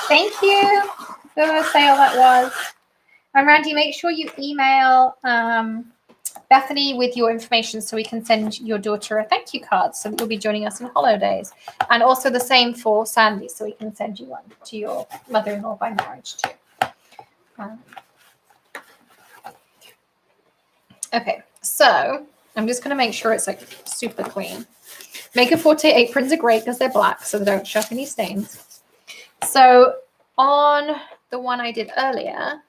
Thank you. What sale that was. And Randy, make sure you email Bethany with your information so we can send your daughter a thank you card so that you'll be joining us on holidays. And also the same for Sandy so we can send you one to your mother-in-law by marriage too. Okay, so I'm just going to make sure it's like super clean. Maker Forte aprons are great because they're black so they don't show up any stains. So on the one I did earlier,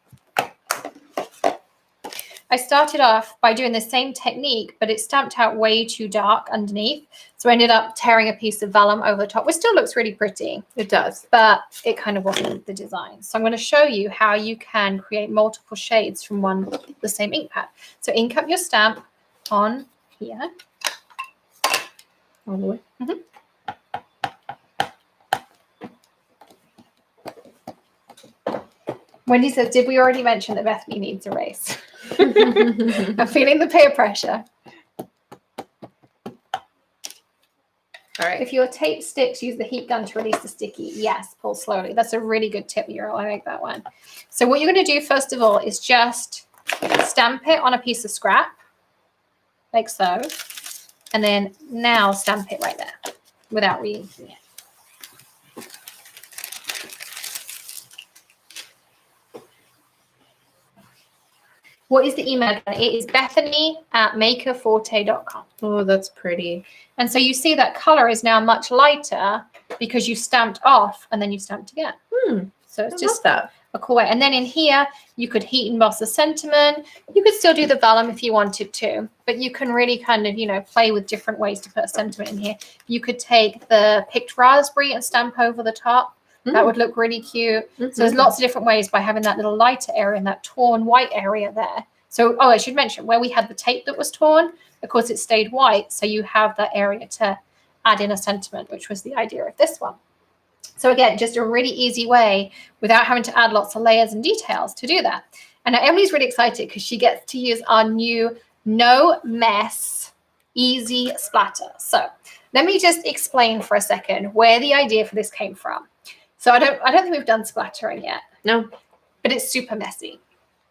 I started off by doing the same technique, but it stamped out way too dark underneath. So I ended up tearing a piece of vellum over the top, which still looks really pretty. It does. But it kind of wasn't the design. So I'm going to show you how you can create multiple shades from the same ink pad. So ink up your stamp on here. All the way. Mm-hmm. Wendy says, did we already mention that Bethany needs a race? I'm feeling the peer pressure. All right. If your tape sticks, use the heat gun to release the sticky. Yes, pull slowly. That's a really good tip, Earl. I like that one. So what you're going to do, first of all, is just stamp it on a piece of scrap, like so. And then now stamp it right there without re-inking it. What is the email? It is bethany@makerforte.com. Oh, that's pretty. And so you see that color is now much lighter because you stamped off and then you stamped again. So it's just that. A cool way. And then in here, you could heat emboss the sentiment. You could still do the vellum if you wanted to, but you can really kind of, play with different ways to put a sentiment in here. You could take the picked raspberry and stamp over the top. That would look really cute. So there's lots of different ways by having that little lighter area and that torn white area there. So, I should mention where we had the tape that was torn, of course it stayed white. So you have that area to add in a sentiment, which was the idea of this one. So again, just a really easy way without having to add lots of layers and details to do that. And now Emily's really excited because she gets to use our new No Mess Easy Splatter. So let me just explain for a second where the idea for this came from. So I don't think we've done splattering yet. No. But it's super messy.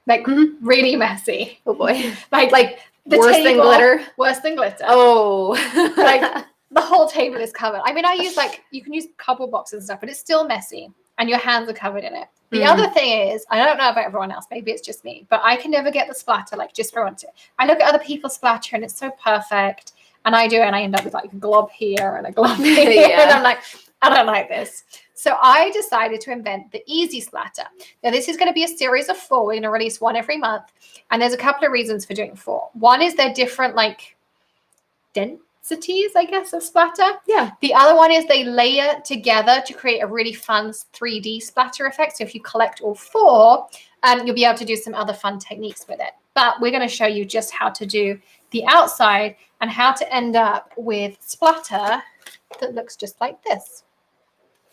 Like really messy. Oh boy. Like the worse table, than glitter. Worse than glitter. Oh. Like the whole table is covered. I mean, I use you can use cardboard boxes and stuff, but it's still messy. and your hands are covered in it. The other thing is, I don't know about everyone else, maybe it's just me, but I can never get the splatter, like just throw onto it. I look at other people's splatter and it's so perfect, and I do it and I end up with like a glob here and a glob here, and I'm like, I don't like this. So I decided to invent the easy splatter. Now this is going to be a series of 4. We're going to release one every month, and there's a couple of reasons for doing 4. One is they're different, like densities, I guess, of splatter. Yeah. The other one is they layer together to create a really fun 3D splatter effect. So if you collect all 4, you'll be able to do some other fun techniques with it. But we're going to show you just how to do the outside and how to end up with splatter that looks just like this.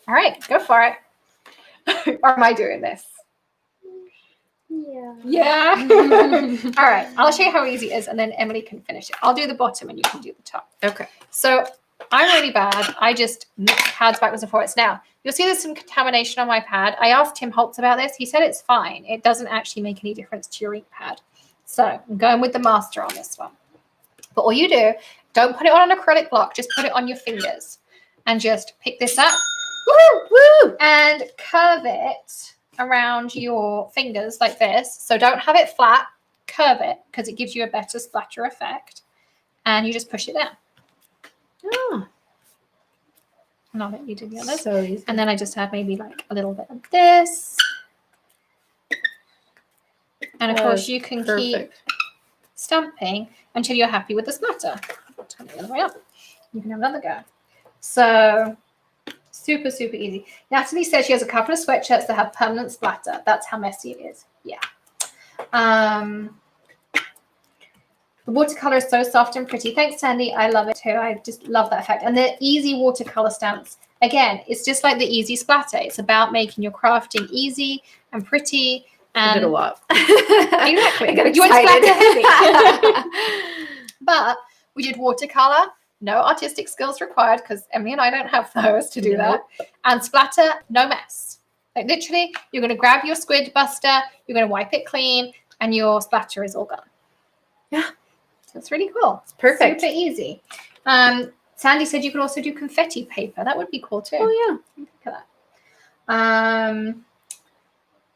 All right, go for it. Or am I doing this? Yeah. All right, I'll show you how easy it is, and then Emily can finish it. I'll do the bottom and you can do the top. Okay. So I'm really bad. I just mix pads backwards and forwards. Now, you'll see there's some contamination on my pad. I asked Tim Holtz about this. He said it's fine. It doesn't actually make any difference to your ink pad. So I'm going with the master on this one. But all you do, don't put it on an acrylic block. Just put it on your fingers and just pick this up. Woo! And curve it around your fingers like this. So don't have it flat. Curve it because it gives you a better splatter effect. And you just push it down. Oh. And I'll let you do the others. So easy. And then I just have maybe like a little bit of this. And of course you can keep stamping until you're happy with the splatter. Turn it the other way up. You can have another go. So super, super easy. Natalie says she has a couple of sweatshirts that have permanent splatter. That's how messy it is. Yeah. The watercolor is so soft and pretty. Thanks, Sandy. I love it too. I just love that effect. And the easy watercolor stamps, again, it's just like the easy splatter. It's about making your crafting easy and pretty. And I did a lot. Exactly. I got You went excited. splatter heavy. But we did watercolor. No artistic skills required because Emily and I don't have those to do that. And splatter, no mess. Like literally, you're going to grab your squid buster, you're going to wipe it clean, and your splatter is all gone. Yeah. So it's really cool. It's perfect. Super easy. Sandy said you could also do confetti paper. That would be cool too. Oh, yeah. Think of that.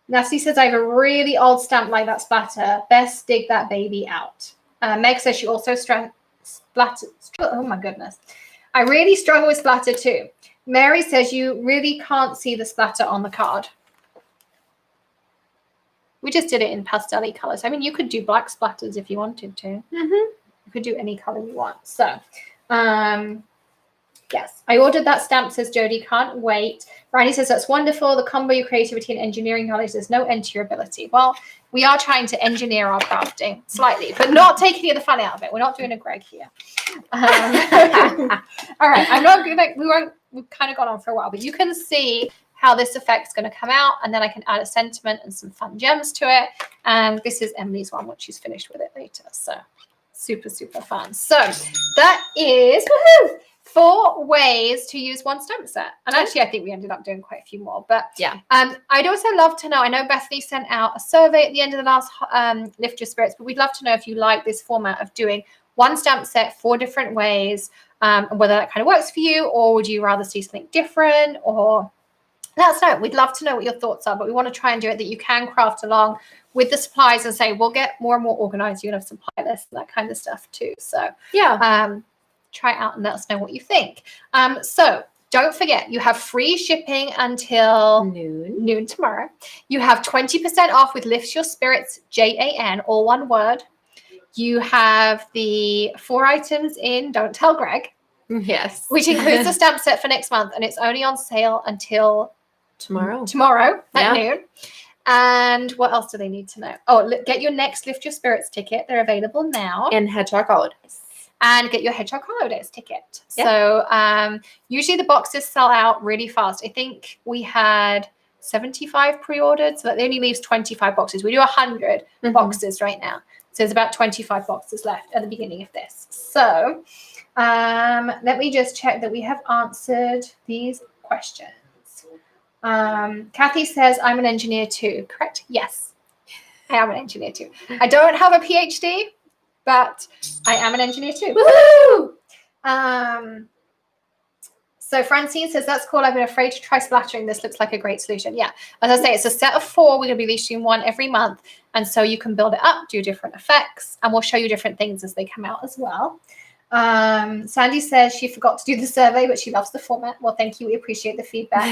Nasty says, I have a really old stamp like that splatter. Best dig that baby out. Meg says she also splatter. Oh my goodness. I really struggle with splatter too. Mary says you really can't see the splatter on the card. We just did it in pastel-y colors. I mean, you could do black splatters if you wanted to. Mm-hmm. You could do any color you want. So, yes, I ordered that stamp, says Jody. Can't wait. Riley says, that's wonderful. The combo your creativity and engineering knowledge, there's no end to your ability. Well, we are trying to engineer our crafting slightly, but not take any of the fun out of it. We're not doing a Greg here. All right. I'm not going to, we've kind of gone on for a while, but you can see how this effect's going to come out, and then I can add a sentiment and some fun gems to it. And this is Emily's one, once she's finished with it later. So super, super fun. So that is 4 ways to use one stamp set. And actually, I think we ended up doing quite a few more. But yeah, I'd also love to know, I know Bethany sent out a survey at the end of the last Lift Your Spirits, but we'd love to know if you like this format of doing one stamp set 4 different ways, and whether that kind of works for you, or would you rather see something different, or let us know. We'd love to know what your thoughts are, but we want to try and do it that you can craft along with the supplies and say, we'll get more and more organized. You have supply lists and that kind of stuff too. So yeah, try it out and let us know what you think. So don't forget, you have free shipping until noon tomorrow. You have 20% off with Lift Your Spirits, JAN, all one word. You have the 4 items in Don't Tell Greg. Yes. Which includes the stamp set for next month, and it's only on sale until tomorrow at noon. And what else do they need to know? Oh, get your next Lift Your Spirits ticket. They're available now. And Hedgehog holidays. And get your Hedgehog holidays ticket. Yeah. So usually the boxes sell out really fast. I think we had 75 pre-ordered, so that only leaves 25 boxes. We do 100 boxes right now. So there's about 25 boxes left at the beginning of this. So let me just check that we have answered these questions. Kathy says, I'm an engineer too. Correct? Yes, I am an engineer too. I don't have a PhD, but I am an engineer too. Woohoo! So Francine says, that's cool. I've been afraid to try splattering. This looks like a great solution. Yeah. As I say, it's a set of 4. We're going to be releasing one every month. And so you can build it up, do different effects, and we'll show you different things as they come out as well. Sandy says she forgot to do the survey, but she loves the format. Well, thank you. We appreciate the feedback.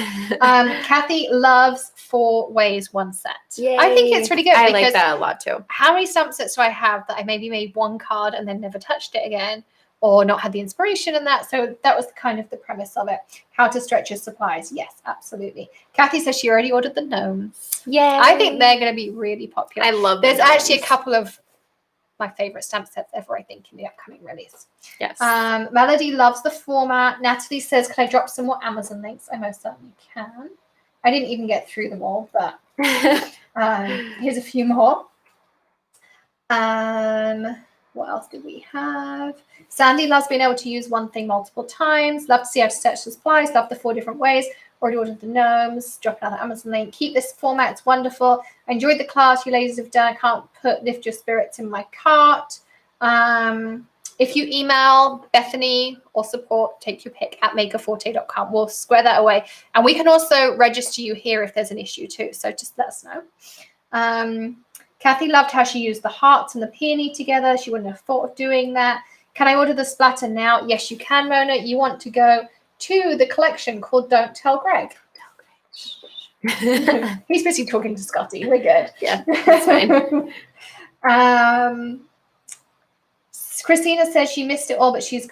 Kathy loves 4 ways, 1 set. Yay. I think it's really good. I like that a lot too. How many stamp sets do I have that I maybe made 1 card and then never touched it again, or not had the inspiration in that? So that was kind of the premise of it. How to stretch your supplies. Yes, absolutely. Kathy says she already ordered the gnomes. Yay. I think they're going to be really popular. I love There's gnomes. actually a couple of my favorite stamp sets ever, I think, in the upcoming release. Yes. Melody loves the format. Natalie says, can I drop some more Amazon links? I most certainly can. I didn't even get through them all, but here's a few more. What else did we have? Sandy loves being able to use one thing multiple times. Love to see how to stretch the supplies. Love the 4 different ways. Already ordered the gnomes. Drop another Amazon link. Keep this format. It's wonderful. I enjoyed the class you ladies have done. I can't put Lift Your Spirits in my cart. If you email Bethany or support, take your pick at makerforte.com. We'll square that away. And we can also register you here if there's an issue too. So just let us know. Kathy loved how she used the hearts and the peony together. She wouldn't have thought of doing that. Can I order the splatter now? Yes, you can, Mona. You want to go to the collection called Don't Tell Greg. He's busy talking to Scotty. We're good. Yeah, that's fine. Christina says she missed it all, but she's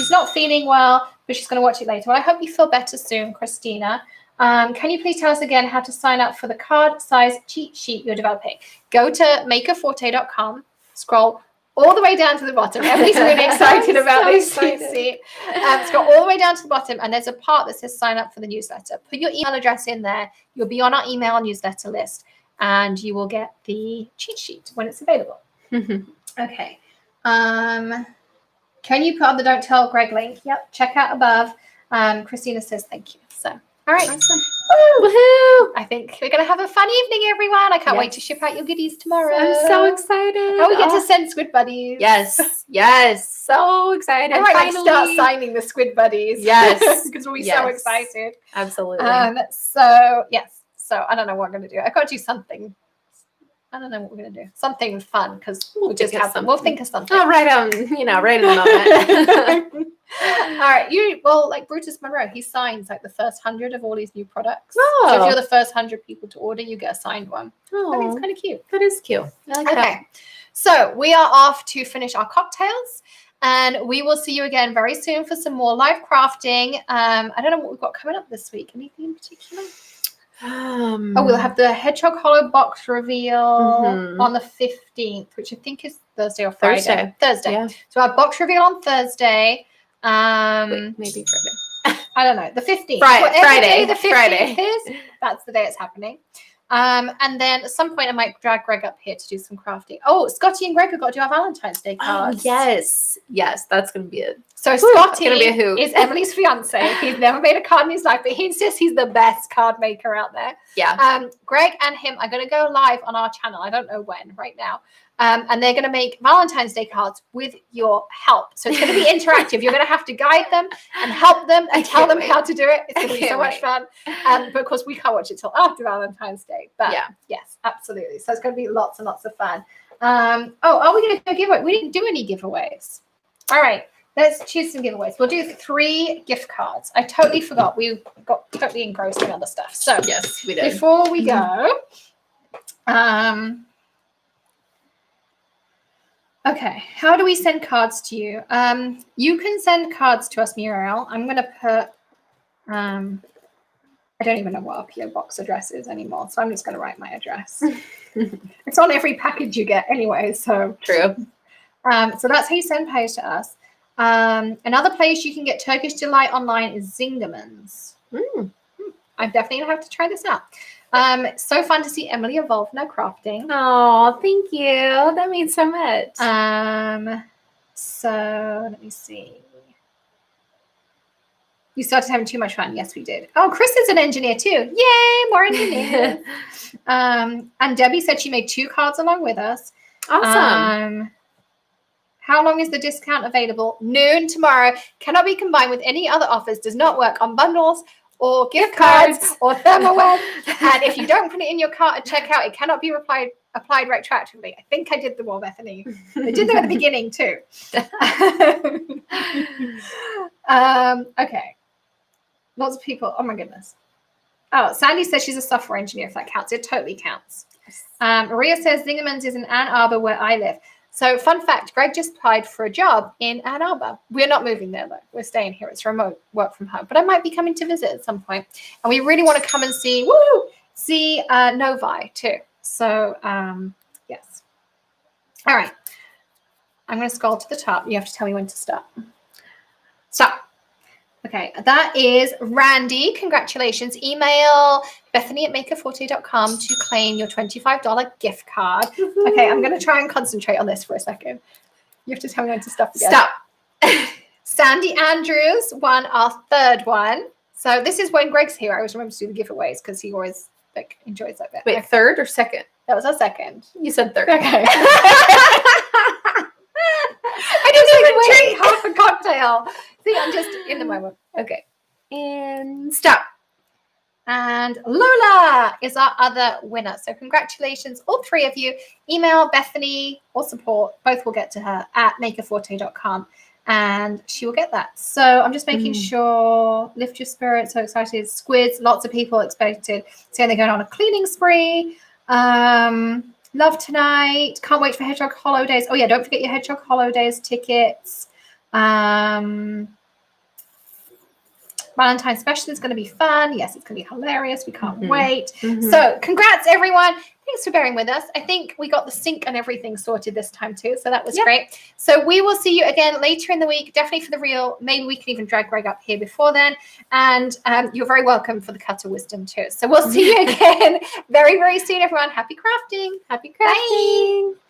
not feeling well, but she's going to watch it later. Well, I hope you feel better soon, Christina. Can you please tell us again how to sign up for the card size cheat sheet you're developing? Go to makerforte.com, scroll all the way down to the bottom. Emily's really excited about this cheat sheet. Scroll all the way down to the bottom, and there's a part that says sign up for the newsletter. Put your email address in there. You'll be on our email newsletter list, and you will get the cheat sheet when it's available. Okay. Can you put on the Don't Tell Greg link? Yep. Check out above. Christina says thank you. So, all right. Awesome. Woohoo! I think we're going to have a fun evening, everyone. I can't wait to ship out your goodies tomorrow. I'm so excited. And we get to send Squid Buddies. Yes. Yes. So excited. I might start signing the Squid Buddies. Yes. Because we'll be so excited. Absolutely. So, yes. So, I don't know what I'm going to do. I've got to do something. I don't know what we're going to do. Something fun, because we'll just have some. We'll think of something. Oh, right on, right in the moment. All right. Like Brutus Monroe, he signs like the first 100 of all these new products. Oh. So if you're the first 100 people to order, you get a signed one. Oh. I think it's kind of cute. That is cute. I like that. Okay. So we are off to finish our cocktails, and we will see you again very soon for some more live crafting. I don't know what we've got coming up this week. Anything in particular? We'll have the Hedgehog Hollow box reveal on the 15th, which I think is Thursday or Friday. Thursday. Yeah. So our box reveal on Thursday. Wait, maybe Friday. I don't know. The 15th. Friday. The 15th is. That's the day it's happening. And then at some point I might drag Greg up here to do some crafting. Oh, Scotty and Greg have got to do our Valentine's Day cards. Oh, yes. Yes, that's going to be it. So Scotty gonna be a hoot. is Emily's fiance. He's never made a card in his life, but he insists he's the best card maker out there. Yeah. Greg and him are going to go live on our channel. I don't know when, right now. And they're going to make Valentine's Day cards with your help. So it's going to be interactive. You're going to have to guide them and help them and tell them how to do it. It's going to be so much fun. But of course, we can't watch it till after Valentine's Day. But yes, absolutely. So it's going to be lots and lots of fun. Are we going to do a giveaway? We didn't do any giveaways. All right. Let's choose some giveaways. We'll do 3 gift cards. I totally forgot. We got totally engrossed in other stuff. So yes, we did. Before we go, okay, how do we send cards to you? You can send cards to us, Muriel. I'm going to put, I don't even know what our PO box address is anymore, so I'm just going to write my address. It's on every package you get anyway, so. True. So that's how you send payers to us. Another place you can get Turkish Delight online is Zingerman's. I'm definitely going to have to try this out. So fun to see Emily evolve in her crafting. Oh, thank you. That means so much. So let me see. You started having too much fun. Yes, we did. Oh, Chris is an engineer too. Yay, more engineers. And Debbie said she made 2 cards along with us. Awesome. How long is the discount available? Noon tomorrow. Cannot be combined with any other offers. Does not work on bundles or gift cards or thermoware. And if you don't put it in your cart at checkout, it cannot be applied retroactively. I think I did them all, Bethany. I did them at the beginning too. Okay. Lots of people. Oh my goodness. Oh, Sandy says she's a software engineer, if that counts. It totally counts. Maria says Zingerman's is in Ann Arbor where I live. So fun fact, Greg just applied for a job in Ann Arbor. We're not moving there though. We're staying here. It's remote work from home. But I might be coming to visit at some point. And we really want to come and see Novi too. So yes. All right. I'm going to scroll to the top. You have to tell me when to stop. Stop. Okay, that is Randy. Congratulations. Email Bethany@makerforte.com to claim your $25 gift card. Okay, I'm going to try and concentrate on this for a second. You have to tell me when to stop again. Stop. Sandy Andrews won our third one. So this is when Greg's here. I always remember to do the giveaways because he always enjoys that bit. Wait, okay. Third or second? That was our second. You said third. Okay. I didn't even drink half a cocktail. See, I'm just in the moment. Okay. And stop. And Lola is our other winner. So congratulations, all three of you. Email Bethany or support. Both will get to her at makerforte.com. And she will get that. So I'm just making sure. Lift your spirit. So excited. Squids. Lots of people expected. So they're going on a cleaning spree. Love tonight. Can't wait for Hedgehog Holidays. Oh, yeah. Don't forget your Hedgehog Holidays tickets. Valentine's special is going to be fun. Yes, it's going to be hilarious. We can't wait. So congrats, everyone. Thanks for bearing with us. I think we got the sync and everything sorted this time too. So that was great. So we will see you again later in the week, definitely for the real. Maybe we can even drag Greg up here before then. And you're very welcome for the cut of wisdom too. So we'll see you again very, very soon, everyone. Happy crafting. Happy crafting. Bye.